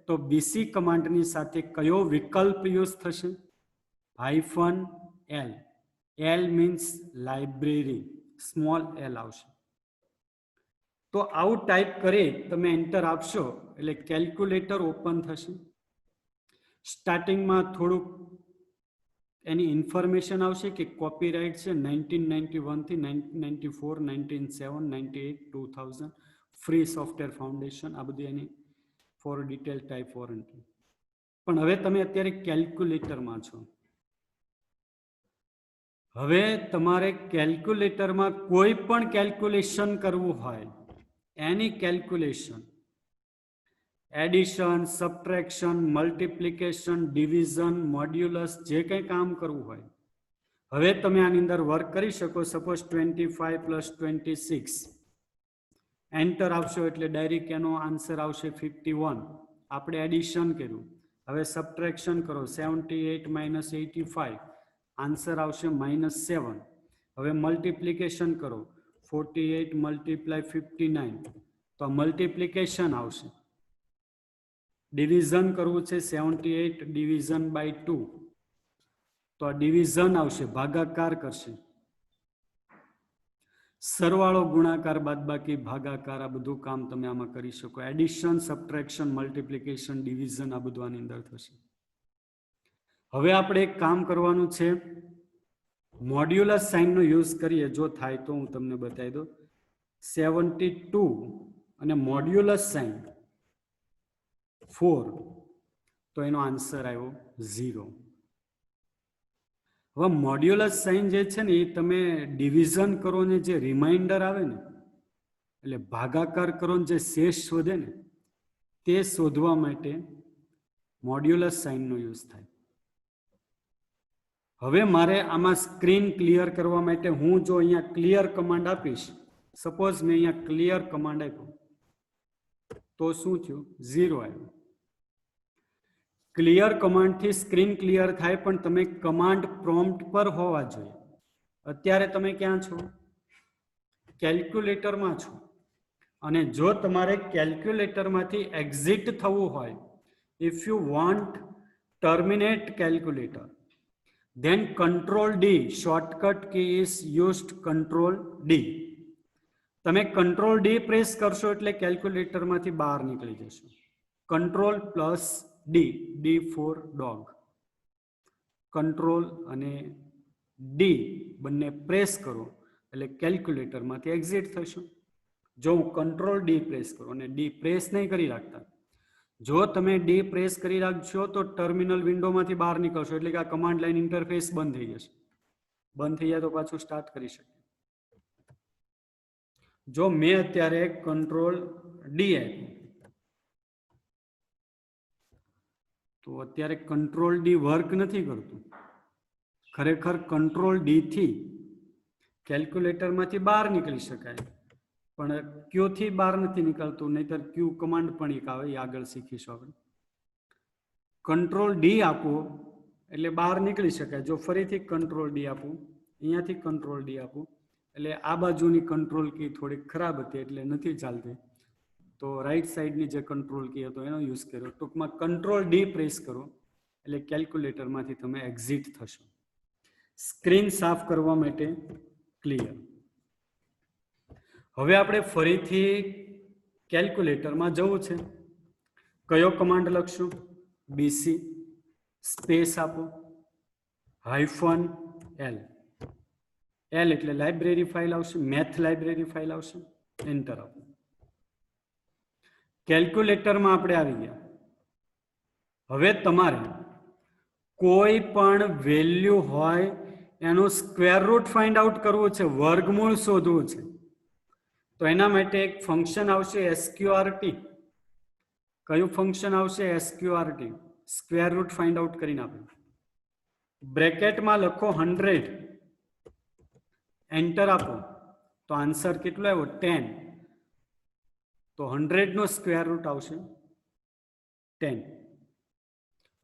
તો બીસી કમાન્ડની સાથે કયો વિકલ્પ યુઝ થશે? Hyphen L. L means library, small L આવશે. તો આવું ટાઈપ કરી તમે એન્ટર આપશો એટલે કેલ્ક્યુલેટર ઓપન થશે. સ્ટાર્ટિંગમાં થોડુંક એની ઇન્ફોર્મેશન આવશે કે કોપીરાઇટ છે 1991 થી 1994, 1997, 98, 2000, ફ્રી સોફ્ટવેર ફાઉન્ડેશન, આ બધી એની ફોર ડિટેલ ટાઈપ વોરંટી. પણ હવે તમે અત્યારે કેલ્ક્યુલેટરમાં છો. હવે તમારે કેલ્ક્યુલેટરમાં કોઈ પણ કેલ્ક્યુલેશન કરવું હોય, any calculation, addition, subtraction, multiplication, division, modulus, જે કંઈ કામ કરવું હોય, હવે તમે આની અંદર વર્ક કરી શકો. સપોઝ 25 + 26 એન્ટર આપશો એટલે ડાયરેક્ટ એનો આન્સર આવશે 51. આપણે એડિશન કર્યું, હવે સબટ્રેક્શન કરો, 78 - 85 આન્સર આવશે -7. હવે મલ્ટિપ્લિકેશન કરો, 48 × 59 તો મલ્ટિપ્લિકેશન આવશે. ડિવિઝન કરવું છે 78 ડિવિઝન બાય 2 તો આ ડિવિઝન આવશે, ભાગાકાર કરશે. સરવાળો, ગુણાકાર, બાદબાકી, ભાગાકાર, આ બધું કામ તમે આમાં કરી શકો. એડિશન, સબટ્રેક્શન, મલ્ટિપ્લિકેશન, ડિવિઝન આ બધું આની અંદર થશે. હવે આપણે એક કામ કરવાનું છે, મોડ્યુલસ સાઇનનો યુઝ કરીએ. જો થાય તો હું તમને બતાવી દઉં. 72 અને મોડ્યુલસ સાઇન 4 તો એનો આન્સર આવ્યો 0. હવે મોડ્યુલસ સાઇન જે છે ને એ તમે ડિવિઝન કરો ને જે રિમાઇન્ડર આવે ને, એટલે ભાગાકાર કરો ને જે શેષ શોધે ને, તે શોધવા માટે મોડ્યુલસ સાઇનનો યુઝ થાય. હવે મારે આમાં સ્ક્રીન ક્લિયર કરવા માટે હું જો અહીંયા ક્લિયર કમાન્ડ આપીશ, સપોઝ મેં અહીંયા ક્લિયર કમાન્ડ આપ્યો તો શું થયું? 0 આવ્યું. ક્લિયર કમાન્ડથી સ્ક્રીન ક્લિયર થાય, પણ તમે કમાન્ડ પ્રોમ્પ્ટ પર હોવા જોઈએ. અત્યારે તમે ક્યાં છો? કેલ્ક્યુલેટરમાં છો. અને જો તમારે કેલ્ક્યુલેટરમાંથી એક્ઝિટ થવું હોય, if you want terminate calculator, then Control D, shortcut key is used, Control D. તમે Control D પ્રેસ કરશો એટલે કેલ્ક્યુલેટરમાંથી બહાર નીકળી જશો. Control + D, D for dog. Control અને D બંને પ્રેસ કરો એટલે કેલ્ક્યુલેટરમાંથી એક્ઝિટ થશો. જો હું Control D પ્રેસ કરું અને D પ્રેસ નહીં કરી રાખતા, જો તમે ડી પ્રેસ કરી રાખશો તો ટર્મિનલ વિન્ડોમાંથી બહાર નીકળશો એટલે કે આ કમાન્ડ લાઈન ઇન્ટરફેસ બંધ થઈ જશે. બંધ થઈ જાય તો પાછું સ્ટાર્ટ કરી શકીએ. જો મેં અત્યારે Control D આપ્યું તો અત્યારે Control D વર્ક નથી કરતું. ખરેખર કંટ્રોલ ડી થી કેલ્ક્યુલેટરમાંથી બહાર નીકળી શકાય, પણ ક્યુ થી બહાર નથી નીકળતું, નહીતર ક્યુ કમાન્ડ પણ એક આવે, એ આગળ શીખીશું આપણે. કંટ્રોલ ડી આપો એટલે બહાર નીકળી શકાય. જો ફરીથી કંટ્રોલ ડી આપું, અહીંયાથી કંટ્રોલ ડી આપું, એટલે આ બાજુની કંટ્રોલ કી થોડીક ખરાબ હતી એટલે નથી ચાલતી, તો રાઈટ સાઈડની જે કંટ્રોલ કી હતો એનો યુઝ કર્યો. ટૂંકમાં કંટ્રોલ ડી પ્રેસ કરો એટલે કેલ્ક્યુલેટરમાંથી તમે એક્ઝિટ થશો. સ્ક્રીન સાફ કરવા માટે ક્લિયર. હવે આપણે ફરીથી કેલ્ક્યુલેટરમાં જવું છે. કયો કમાન્ડ લખશું? બીસી સ્પેસ આપો, હાઇફન એલ. એલ એટલે લાઇબ્રેરી ફાઇલ આવશે, મેથ લાઇબ્રેરી ફાઇલ આવશે. એન્ટર આપો. કેલ્ક્યુલેટરમાં આપણે આવી ગયા. હવે તમારે કોઈ પણ વેલ્યુ હોય એનું સ્ક્વેર રૂટ ફાઇન્ડ આઉટ કરવું છે, વર્ગમૂળ શોધવું છે. તો એના માટે એક ફંક્શન આવશે એસક્યુઆરટી. કયું ફંક્શન આવશે? એસક્યુઆરટી. સ્ક્વેર રૂટ ફાઇન્ડ આઉટ કરીને આપે. બ્રેકેટમાં લખો 100, એન્ટર આપો તો આન્સર કેટલો આવ્યો? 10. તો 100 નો સ્ક્વેર રૂટ આવશે 10.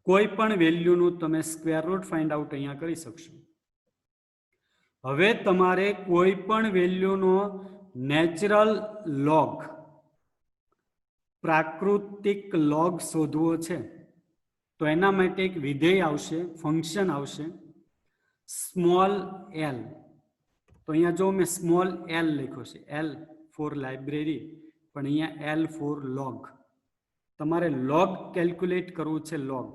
કોઈ પણ વેલ્યુનું તમે સ્ક્વેર રૂટ ફાઇન્ડ આઉટ અહીંયા કરી શકશો. હવે તમારે કોઈ પણ વેલ્યુનો નેચરલ લોગ, પ્રાકૃતિક લોગ શોધવો છે. તો એના માટે એક વિધેય આવશે, ફંક્શન આવશે સ્મોલ એલ. તો અહીંયા જો મેં સ્મોલ એલ લખ્યો છે, એલ ફોર લાઇબ્રેરી, પણ અહીંયા એલ ફોર લોગ. તમારે લોગ કેલ્ક્યુલેટ કરવું છે. લોગ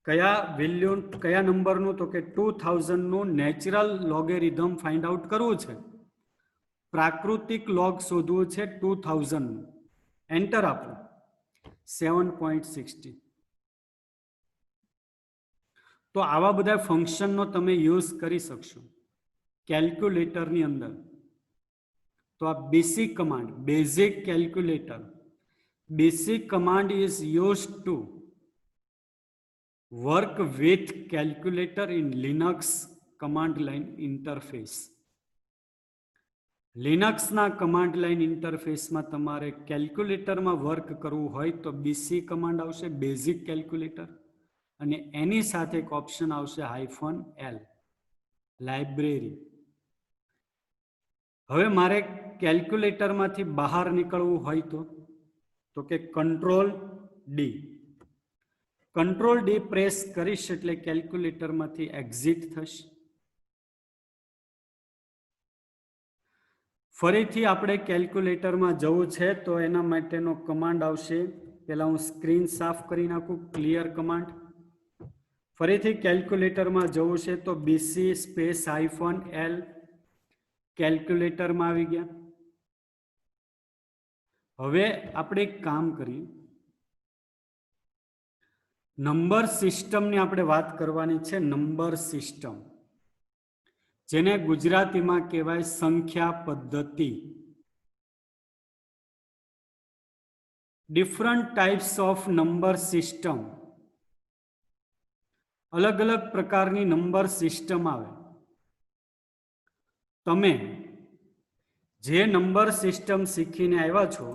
કયા વેલ્યુ, કયા નંબરનું? તો કે 2000 નું નેચરલ લોગેરિધમ ફાઇન્ડ આઉટ કરવું છે. પ્રાકૃતિક લોગ શોધવું છે 2000 નું. એન્ટર આપો. 7.60. તો આવા બધા ફંક્શનનો તમે યુઝ કરી શકશો કેલ્ક્યુલેટરની અંદર. તો આ BC command, basic calculator, BC command is used to work with calculator in Linux command line interface. લિનક્સના કમાન્ડ લાઇન ઇન્ટરફેસમાં તમારે કેલ્ક્યુલેટરમાં વર્ક કરવું હોય તો BC કમાન્ડ આવશે, બેઝિક કેલ્ક્યુલેટર, અને એની સાથે એક ઓપ્શન આવશે -L, લાઇબ્રેરી. હવે મારે કેલ્ક્યુલેટરમાંથી બહાર નીકળવું હોય તો કે control D. Control D press કરીશ એટલે કેલ્ક્યુલેટરમાંથી એક્ઝિટ થશે. ફરીથી આપણે કેલ્ક્યુલેટરમાં જવું છે તો એના માટેનો કમાન્ડ આવશે. પહેલા હું સ્ક્રીન સાફ કરી નાખું, ક્લિયર કમાન્ડ. ફરીથી કેલ્ક્યુલેટરમાં જવું છે તો BC સ્પેસ -L. કેલ્ક્યુલેટરમાં આવી ગયા. હવે આપણે એક કામ કરીએ, નંબર સિસ્ટમની આપણે વાત કરવાની છે. નંબર સિસ્ટમ, જેને ગુજરાતીમાં કહેવાય સંખ્યા પદ્ધતિ. Different types of number system. અલગ અલગ પ્રકારની નંબર સિસ્ટમ આવે. તમે જે નંબર સિસ્ટમ શીખીને આવ્યા છો,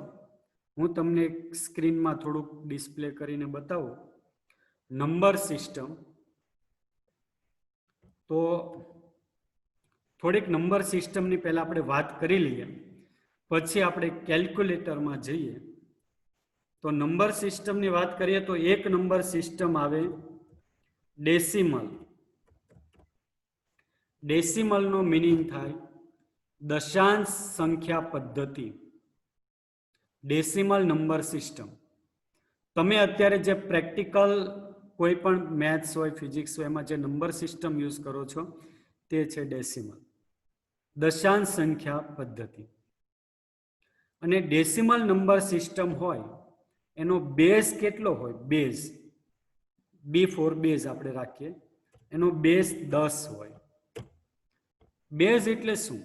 હું તમને સ્ક્રીનમાં થોડુંક ડિસ્પ્લે કરીને બતાવું. નંબર સિસ્ટમ, તો થોડીક નંબર સિસ્ટમની પહેલા આપણે વાત કરી લઈએ, પછી આપણે કેલ્ક્યુલેટરમાં જઈએ. તો નંબર સિસ્ટમની વાત કરીએ તો એક નંબર સિસ્ટમ આવે ડેસિમલ. ડેસિમલનો મિનિંગ થાય દશાંશ સંખ્યા પદ્ધતિ. Decimal number system. તમે અત્યારે જે પ્રેક્ટિકલ કોઈ પણ મેથ્સ હોય, ફિઝિક્સ હોય, એમાં જે નંબર સિસ્ટમ યુઝ કરો છો તે છે ડેસિમલ, દશાંશ સંખ્યા પદ્ધતિ. અને ડેસિમલ નંબર સિસ્ટમ હોય એનો બેઝ કેટલો હોય? બેઝ, B ફોર બેઝ આપણે રાખીએ, એનો બેઝ 10 હોય. બેઝ એટલે શું?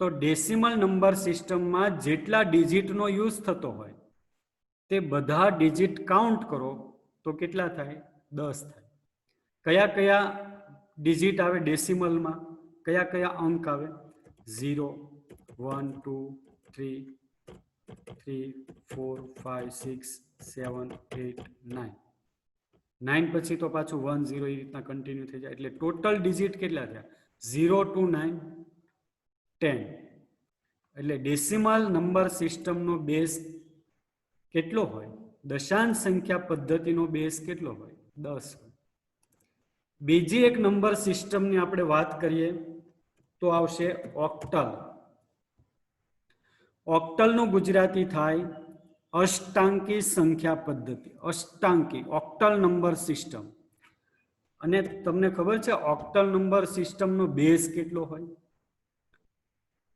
તો ડેસિમલ નંબર સિસ્ટમમાં જેટલા ડિજિટનો યુઝ થતો હોય તે બધા ડિજિટ કાઉન્ટ કરો તો કેટલા થાય? 10 થાય. કયા કયા ડિજિટ આવે ડેસિમલમાં, કયા કયા અંક આવે? 0 1 2 3 3 4 5 6 7 8 9 9 પછી તો પાછું 1 0 એ રીતના કન્ટિન્યુ થઈ જાય. એટલે ટોટલ ડિજિટ કેટલા થયા? 0 to 9 10. એટલે ડેસિમલ નંબર સિસ્ટમનો બેઝ કેટલો હોય? દશાંશ સંખ્યા પદ્ધતિનો બેઝ કેટલો હોય? 10 હોય. બીજી એક નંબર સિસ્ટમની આપણે વાત કરીએ તો આવશે ઓક્ટલ. ઓક્ટલનું ગુજરાતી થાય અષ્ટાંકી સંખ્યા પદ્ધતિ. અષ્ટાંકી ઓક્ટલ નંબર સિસ્ટમ. અને તમને ખબર છે ઓક્ટલ નંબર સિસ્ટમનો બેઝ કેટલો હોય?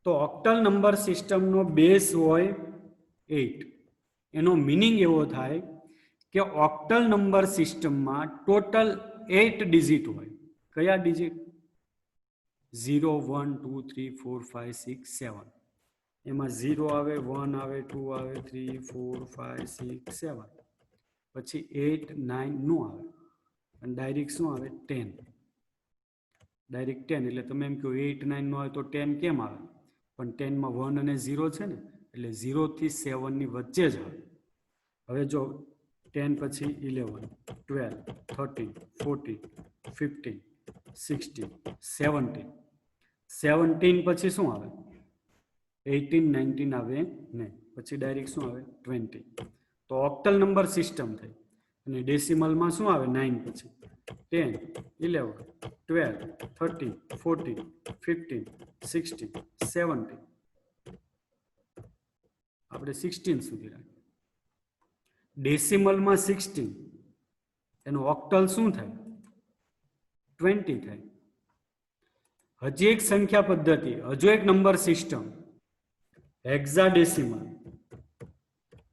તો ઓક્ટલ નંબર સિસ્ટમનો બેઝ હોય 8. એનો મિનિંગ એવો થાય કે ઓક્ટલ નંબર સિસ્ટમમાં ટોટલ 8 ડિજિટ હોય. કયા ડિજિટ? 0 1 2 3 4 5 6 7. એમાં 0 આવે, 1 આવે, 2 આવે, 3 4 5 6 7. પછી 8 9 નો આવે અને ડાયરેક્ટ શું આવે? 10. ડાયરેક્ટ 10. એટલે તમે એમ કહો 8 9 નો આવે તો 10 કેમ આવે? પણ 10 માં 1 અને 0 છે ને, એટલે 0 થી 7 ની વચ્ચે જ આવે. હવે જો 10 પછી 11 12 13 14 15 16 17. 17 પછી શું આવે? 18 19 આવે ને, પછી ડાયરેક્ટ શું આવે? 20. તો ઓક્ટલ નંબર સિસ્ટમ થઈ. અને ડેસિમલમાં શું આવે? 9 પછી 10 11 12 13 14 15 16 17. આપણે 16 સુધી રાખીએ. ડેસિમલમાં 16. એનું ઓક્ટલ શું થાય? 20 થાય. હજી એક સંખ્યા પદ્ધતિ, હજુ એક નંબર સિસ્ટમ હેક્સાડેસિમલ.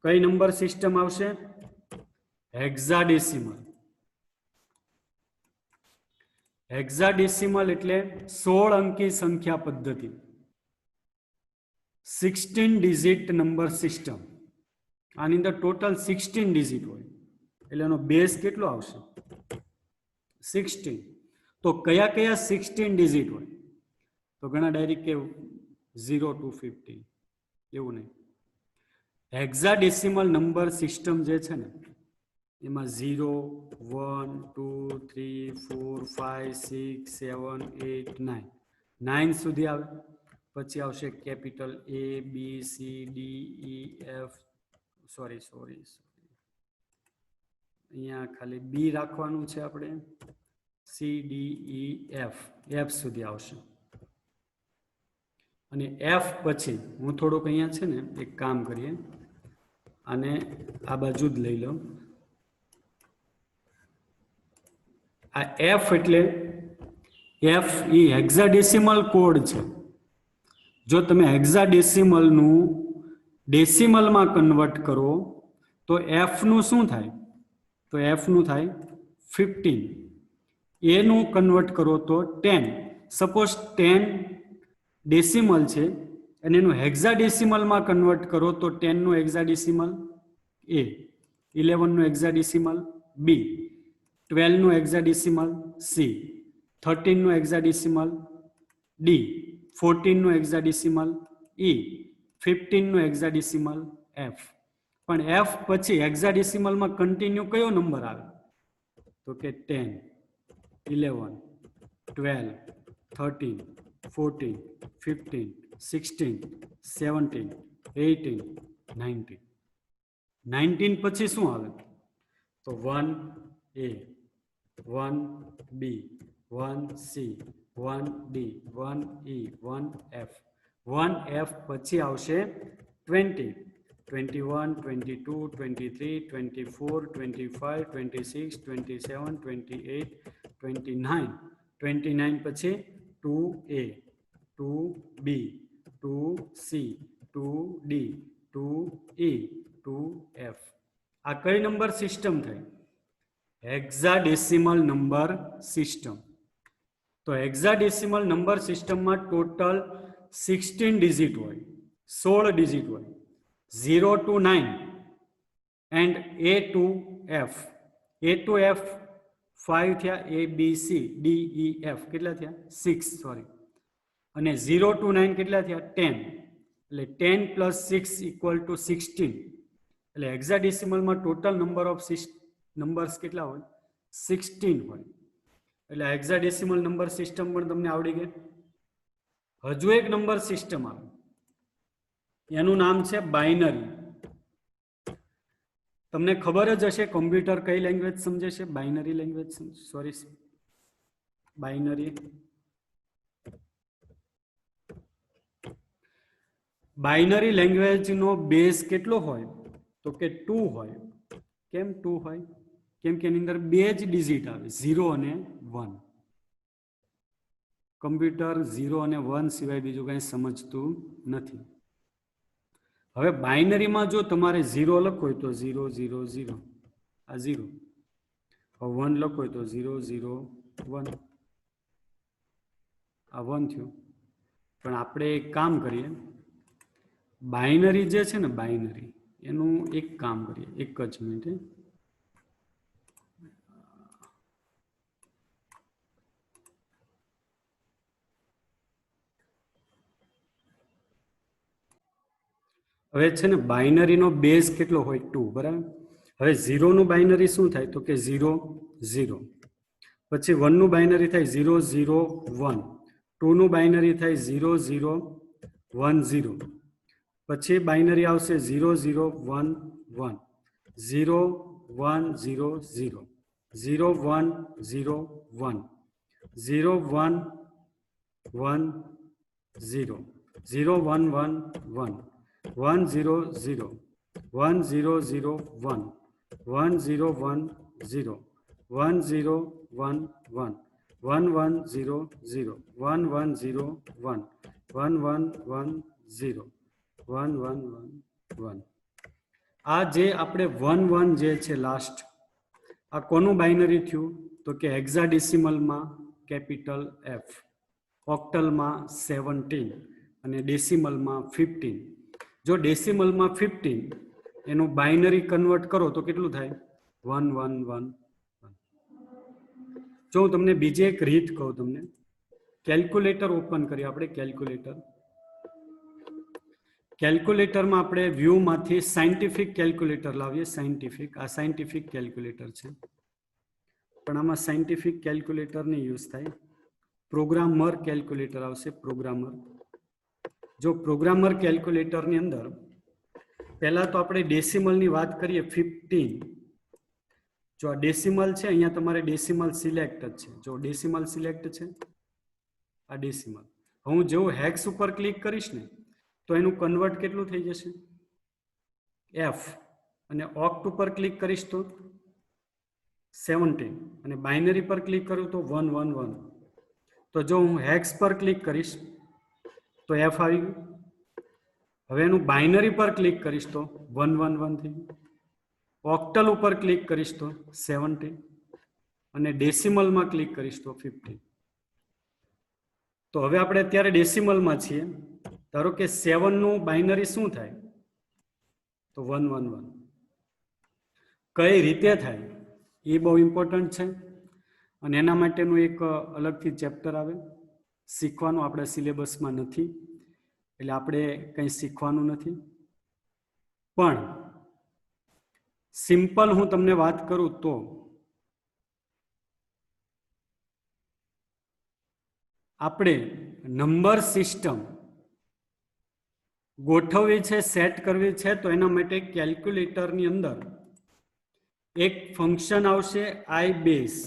કઈ નંબર સિસ્ટમ આવશે? હેક્સાડેસિમલ. હેક્સાડેસિમલ એટલે 16 અંકી સંખ્યા પદ્ધતિ. 16 ડિજિટ નંબર સિસ્ટમ. આની અંદર ટોટલ 16 ડિજિટ હોય. એટલે એનો બેઝ કેટલો આવશે? 16. તો કયા કયા 16 ડિજિટ હોય? તો ઘણા ડાયરેક્ટ કે 0 to 15. એવું નહીં. હેક્સાડેસિમલ નંબર સિસ્ટમ જે છે ને, એમાં 0 1 2 3 4 5 6 7 8 9 9 સુધી આવે. પછી આવશે capital A B C D E F. Sorry અહીંયા ખાલી બી રાખવાનું છે આપણે. C D E F. F સુધી આવશે. અને F પછી હું થોડુંક અહીંયા છે ને એક કામ કરીએ, અને આ બાજુ જ લઈ લો. આ F એટલે F એ હેક્સાડેસિમલ કોડ છે. જો તમે હેક્સાડેસિમલનું ડેસિમલમાં કન્વર્ટ કરો તો F નું શું થાય? તો F નું થાય 15. A નું કન્વર્ટ કરો તો 10. સપોઝ 10 ડેસિમલ છે અને એનું હેક્સાડેસિમલમાં કન્વર્ટ કરો તો 10 નું હેક્સાડેસિમલ A, 11 નું હેક્સાડેસિમલ B, 12 નું હેક્સાડેસિમલ C, 13 નું હેક્સાડેસિમલ D, 14 નું હેક્સાડેસિમલ E, 15 નું હેક્સાડેસિમલ F. પણ F પછી હેક્સાડેસિમલમાં કન્ટિન્યુ કયો નંબર આવે? તો કે 10, 11, 12, 13, 14, 15, 16, 17, 18, 19. 19 પછી શું આવે? તો 1A, 1B, 1C, 1D, 1E, 1F. 1F પછી આવશે 20, 21, 22, 23, 24, 25, 26, 27, 28, 29. 29 પછી 2A, 2B, 2C, 2D, 2E, 2F. આ કઈ નંબર સિસ્ટમ થઈ? Hexadecimal number system. તો હેક્સાડેસિમલ નંબર સિસ્ટમમાં ટોટલ 16 ડિજિટ હોય, 16 ડિજિટ હોય. 0 to 9 and A to F. A to F 5 થયા A B C D E F કેટલા થયા 6 સોરી અને 0 to 9 કેટલા થયા 10 એટલે 10 plus 6 equal to 16 એટલે હેક્સાડેસિમલમાં ટોટલ નંબર ઓફ નંબર્સ કેટલા હોય 16 હોય એટલે હેક્સાડેસિમલ નંબર સિસ્ટમ પણ તમને આવડી ગઈ હજુ એક નંબર સિસ્ટમ આવે એનું નામ છે બાઇનરી તમને ખબર જ હશે કમ્પ્યુટર કઈ લેંગ્વેજ સમજે છે બાઇનરી લેંગ્વેજ સોરી બાઇનરી લેંગ્વેજનો બેઝ કેટલો હોય તો કે 2 હોય કેમ 2 હોય કેમ કે એની અંદર બે જ ડિજિટ આવે 0 અને 1 કમ્પ્યુટર 0 અને 1 સિવાય બીજું કંઈ સમજતું નથી હવે બાઇનરીમાં જો તમારે 0 લખો હોય તો 0 0 0 આ 0 હવે 1 લખો હોય તો 0 0 1 આ 1 થયું પણ આપણે એક કામ કરીએ બાઇનરી જે છે ને બાઇનરી એનું એક કામ કરીએ એક જ મિનિટ હવે છે ને બાઇનરીનો બેઝ કેટલો હોય 2 બરાબર હવે 0 નું બાઇનરી શું થાય તો કે 0 0 પછી 1 નું બાઇનરી થાય 0 0 1 2 નું બાઇનરી થાય 0 0 1 0 પછી બાઇનરી આવશે 0 0 1 1 0 1 0 0 0 1 0 1 0 1 1 0 0 1 1 1 1 0 0 1 0 0 1 1 0 1 0 1 0 1 1 1 1 0 0 1 1 0 1 1 1 1 0 1 1 1 1 આ જે આપણે 1 1 જે છે લાસ્ટ આ કોનું બાઇનરી થયું તો કે હેક્સાડેસિમલમાં કેપિટલ F ઓક્ટલમાં 17 અને ડેસિમલમાં 15 જો ડેસિમલમાં 15 એનું બાઇનરી કન્વર્ટ કરો તો કેટલું થાય 1 1 1 જો હું તમને બીજી એક રીત કહું તમને કેલ્ક્યુલેટર ઓપન કરીએ આપણે કેલ્ક્યુલેટરમાં આપણે વ્યૂમાંથી સાયન્ટિફિક કેલ્ક્યુલેટર લાવીએ આ સાયન્ટિફિક કેલ્ક્યુલેટર છે પણ આમાં સાયન્ટિફિક કેલ્ક્યુલેટર નહીં યુઝ થાય પ્રોગ્રામર કેલ્ક્યુલેટર આવશે પ્રોગ્રામર જો પ્રોગ્રામર કેલ્ક્યુલેટરની અંદર પહેલા તો આપણે ડેસિમલની વાત કરીએ 15 જો આ ડેસિમલ છે અહીંયા તમારે ડેસિમલ સિલેક્ટ જ છે જો ડેસિમલ સિલેક્ટ છે આ ડેસિમલ હું જેવું હેક્સ ઉપર ક્લિક કરીશ ને તો એનું કન્વર્ટ કેટલું થઈ જશે F અને ઓક્ટ ઉપર ક્લિક કરીશ તો 17 અને બાઇનરી પર ક્લિક કરું તો 1 1 1 તો જો હું હેક્સ પર ક્લિક કરીશ તો F આવી ગયું હવે એનું બાઇનરી પર ક્લિક કરીશ તો 1 1 1 થઈ ગયું ઓક્ટલ ઉપર ક્લિક કરીશ તો 17 અને ડેસિમલમાં ક્લિક કરીશ તો 15 તો હવે આપણે અત્યારે ડેસિમલમાં છીએ ધારો કે 7 નું બાઇનરી શું થાય તો 1 1 1 કઈ રીતે થાય એ બહુ ઇમ્પોર્ટન્ટ છે અને એના માટેનું એક અલગથી ચેપ્ટર આવે શીખવાનું આપણા સિલેબસમાં નથી એટલે આપણે કંઈ શીખવાનું નથી પણ સિમ્પલ હું તમને વાત કરું તો આપણે નંબર સિસ્ટમ ગોઠવવી છે સેટ કરવી છે તો એના માટે કેલ્ક્યુલેટરની અંદર એક ફંક્શન આવશે આઈ બેઝ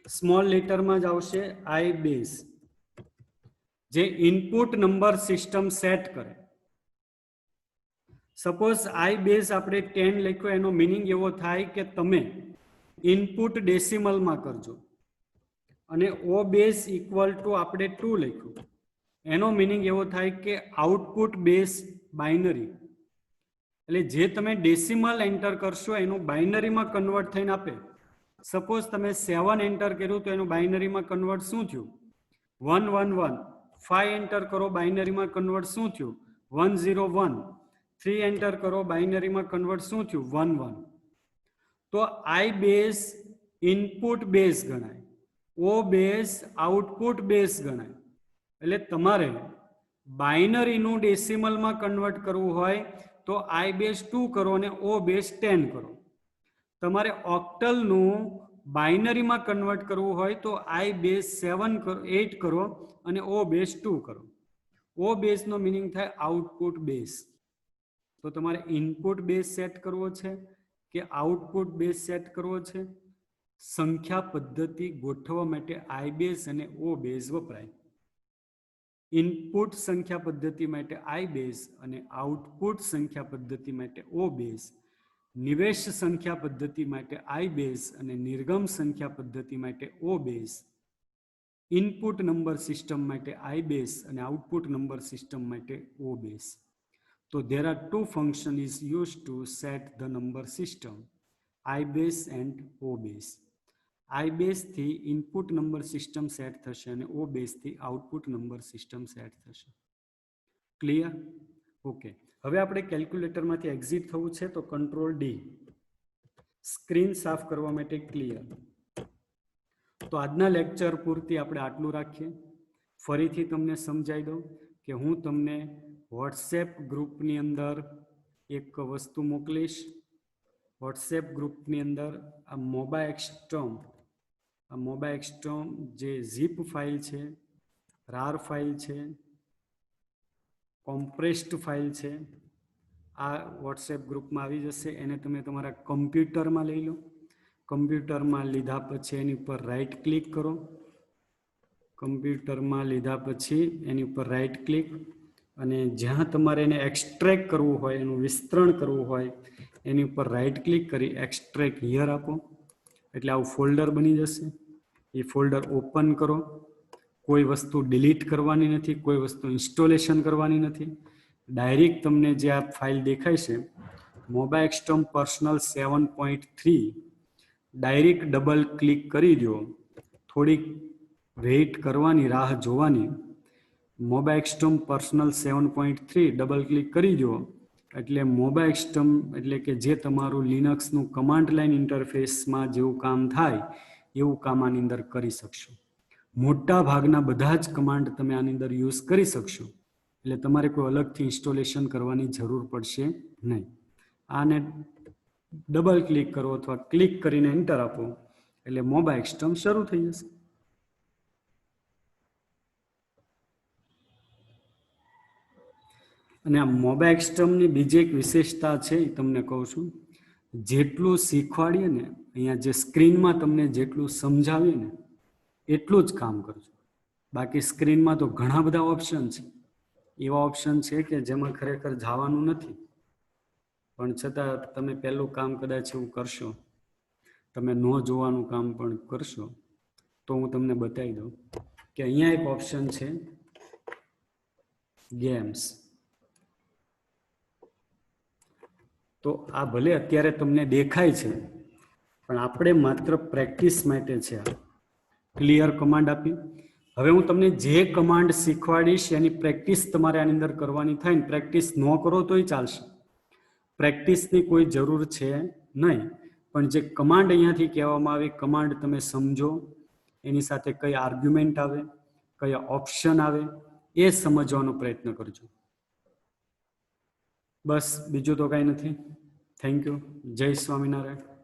સ્મોલ લેટરમાં જ આવશે આઈ બેઝ જે ઇનપુટ નંબર સિસ્ટમ સેટ કરે સપોઝ આઈ બેઝ આપણે 10 લખ્યો એનો મિનિંગ એવો થાય કે તમે ઇનપુટ ડેસિમલમાં કરજો અને ઓ બેઝ ઇક્વલ ટુ આપણે 2 લખ્યું એનો મિનિંગ એવો થાય કે આઉટપુટ બેઝ બાઇનરી એટલે જે તમે ડેસિમલ એન્ટર કરશો એનું બાઇનરીમાં કન્વર્ટ થઈને આપે સપોઝ તમે 7 એન્ટર કર્યું તો એનું બાઇનરીમાં કન્વર્ટ શું થયું 1 1 1 5 એન્ટર કરો બાઇનરીમાં કન્વર્ટ શું થયું 1 0 1 3 એન્ટર કરો બાઇનરીમાં કન્વર્ટ શું થયું 1 1 તો આઈ બેઝ ઇનપુટ બેઝ ગણાય, ઓ બેઝ આઉટપુટ બેઝ ગણાય. એટલે તમારે બાઇનરીનું ડેસિમલમાં કન્વર્ટ કરવું હોય તો આઈ બેઝ 2 કરો અને ઓ બેઝ 10 કરો. તમારે ઓક્ટલનું બાઇનરીમાં કન્વર્ટ કરવું હોય તો આઈ બેઝ 7 કરો, 8 કરો અને ઓ બેઝ 2 કરો. ઓ બેઝનો મિનિંગ થાય આઉટપુટ બેઝ. તો તમારે ઇનપુટ બેઝ સેટ કરવો છે કે આઉટપુટ બેઝ સેટ કરવો છે. સંખ્યા પદ્ધતિ ગોઠવવા માટે આઈ બેઝ અને ઓ બેઝ વપરાય. ઇનપુટ સંખ્યા પદ્ધતિ માટે આઈ બેઝ અને આઉટપુટ સંખ્યા પદ્ધતિ માટે ઓ બેઝ. નિવેશ સંખ્યા પદ્ધતિ માટે આઈ બેઝ અને નિર્ગમ સંખ્યા પદ્ધતિ માટે ઓ બેઝ. ઇનપુટ નંબર સિસ્ટમ માટે આઈ બેઝ અને આઉટપુટ નંબર સિસ્ટમ માટે ઓ base. So there are two functions is used to set the number system, iBase and OBase. iBase થી ઇનપુટ નંબર સિસ્ટમ સેટ થશે અને OBase થી આઉટપુટ નંબર સિસ્ટમ સેટ થશે. ક્લિયર? ઓકે. હવે આપણે કેલ્ક્યુલેટરમાંથી એક્ઝિટ થવું છે તો કંટ્રોલ ડી. સ્ક્રીન સાફ કરવા માટે ક્લિયર. તો આજના લેક્ચર પૂરતી આપણે આટલું રાખીએ. ફરીથી તમને સમજાવી દઉં કે હું તમને વોટ્સએપ ગ્રુપની અંદર એક વસ્તુ મોકલીશ. વોટ્સએપ ગ્રુપની અંદર આ મોબાએક્સટોમ જે ઝીપ ફાઇલ છે, રાર ફાઇલ છે, કોમ્પ્રેસ્ડ ફાઇલ છે, આ વોટ્સએપ ગ્રુપમાં આવી જશે. એને તમે તમારા કમ્પ્યુટરમાં લઈ લો. કમ્પ્યુટરમાં લીધા પછી એની ઉપર રાઈટ ક્લિક કરો. કમ્પ્યુટરમાં લીધા પછી એની ઉપર રાઈટ ક્લિક અને જ્યાં તમારે એને એક્સ્ટ્રેક્ટ કરવું હોય, એનું વિસ્તરણ કરવું હોય, એની ઉપર રાઈટ ક્લિક કરી એક્સ્ટ્રેક્ટ હિયર આપો. એટલે આવું ફોલ્ડર બની જશે. એ ફોલ્ડર ઓપન કરો. કોઈ વસ્તુ ડિલીટ કરવાની નથી, કોઈ વસ્તુ ઇન્સ્ટોલેશન કરવાની નથી. ડાયરેક્ટ તમને જે આ ફાઇલ દેખાય છે મોબાએક્સટોમ પર્સનલ 7.3, ડાયરેક્ટ ડબલ ક્લિક કરી દો. થોડીક વેઇટ કરવાની, રાહ જોવાની. મોબાએક્સટોમ પર્સનલ 7.3 ડબલ ક્લિક કરી દો એટલે મોબાએક્સટોમ એટલે કે જે તમારું લિનક્સનું કમાન્ડ લાઇન ઇન્ટરફેસમાં જેવું કામ થાય એવું કામ આની અંદર કરી શકશો. મોટા ભાગના બધા જ કમાન્ડ તમે આની અંદર યુઝ કરી શકશો. એટલે તમારે કોઈ અલગથી ઇન્સ્ટોલેશન કરવાની જરૂર પડશે નહીં. આને ડબલ ક્લિક કરો અથવા ક્લિક કરીને એન્ટર આપો એટલે મોબાએક્સટોમ શરૂ થઈ જશે. અને આ મોબાએક્સટોમની બીજી એક વિશેષતા છે એ તમને કહું છું. જેટલું શીખવાડીએ ને, અહીંયા જે સ્ક્રીનમાં તમને જેટલું સમજાવીએ ને એટલું જ કામ કરજો. બાકી સ્ક્રીનમાં તો ઘણા બધા ઓપ્શન છે. એવા ઓપ્શન છે કે જેમાં ખરેખર જવાનું નથી, પણ છતાં તમે પહેલું કામ કદાચ એવું કરશો, તમે ન જોવાનું કામ પણ કરશો. તો હું તમને બતાવી દઉં કે અહીંયા એક ઓપ્શન છે ગેમ્સ. તો આ ભલે અત્યારે તમને દેખાય છે પણ આપણે માત્ર પ્રેક્ટિસ માટે છે. આ ક્લિયર કમાન્ડ આપી. હવે હું તમને જે કમાન્ડ શીખવાડીશ એની પ્રેક્ટિસ તમારે આની અંદર કરવાની થાય ને. પ્રેક્ટિસ ન કરો તોય ચાલશે, પ્રેક્ટિસની કોઈ જરૂર છે નહીં. પણ જે કમાન્ડ અહીંયાથી કહેવામાં આવે કમાન્ડ તમે સમજો, એની સાથે કઈ આર્ગ્યુમેન્ટ આવે, કયા ઓપ્શન આવે એ સમજવાનો પ્રયત્ન કરજો. બસ, બીજું તો કાંઈ નથી. Thank you. જય સ્વામિનારાયણ.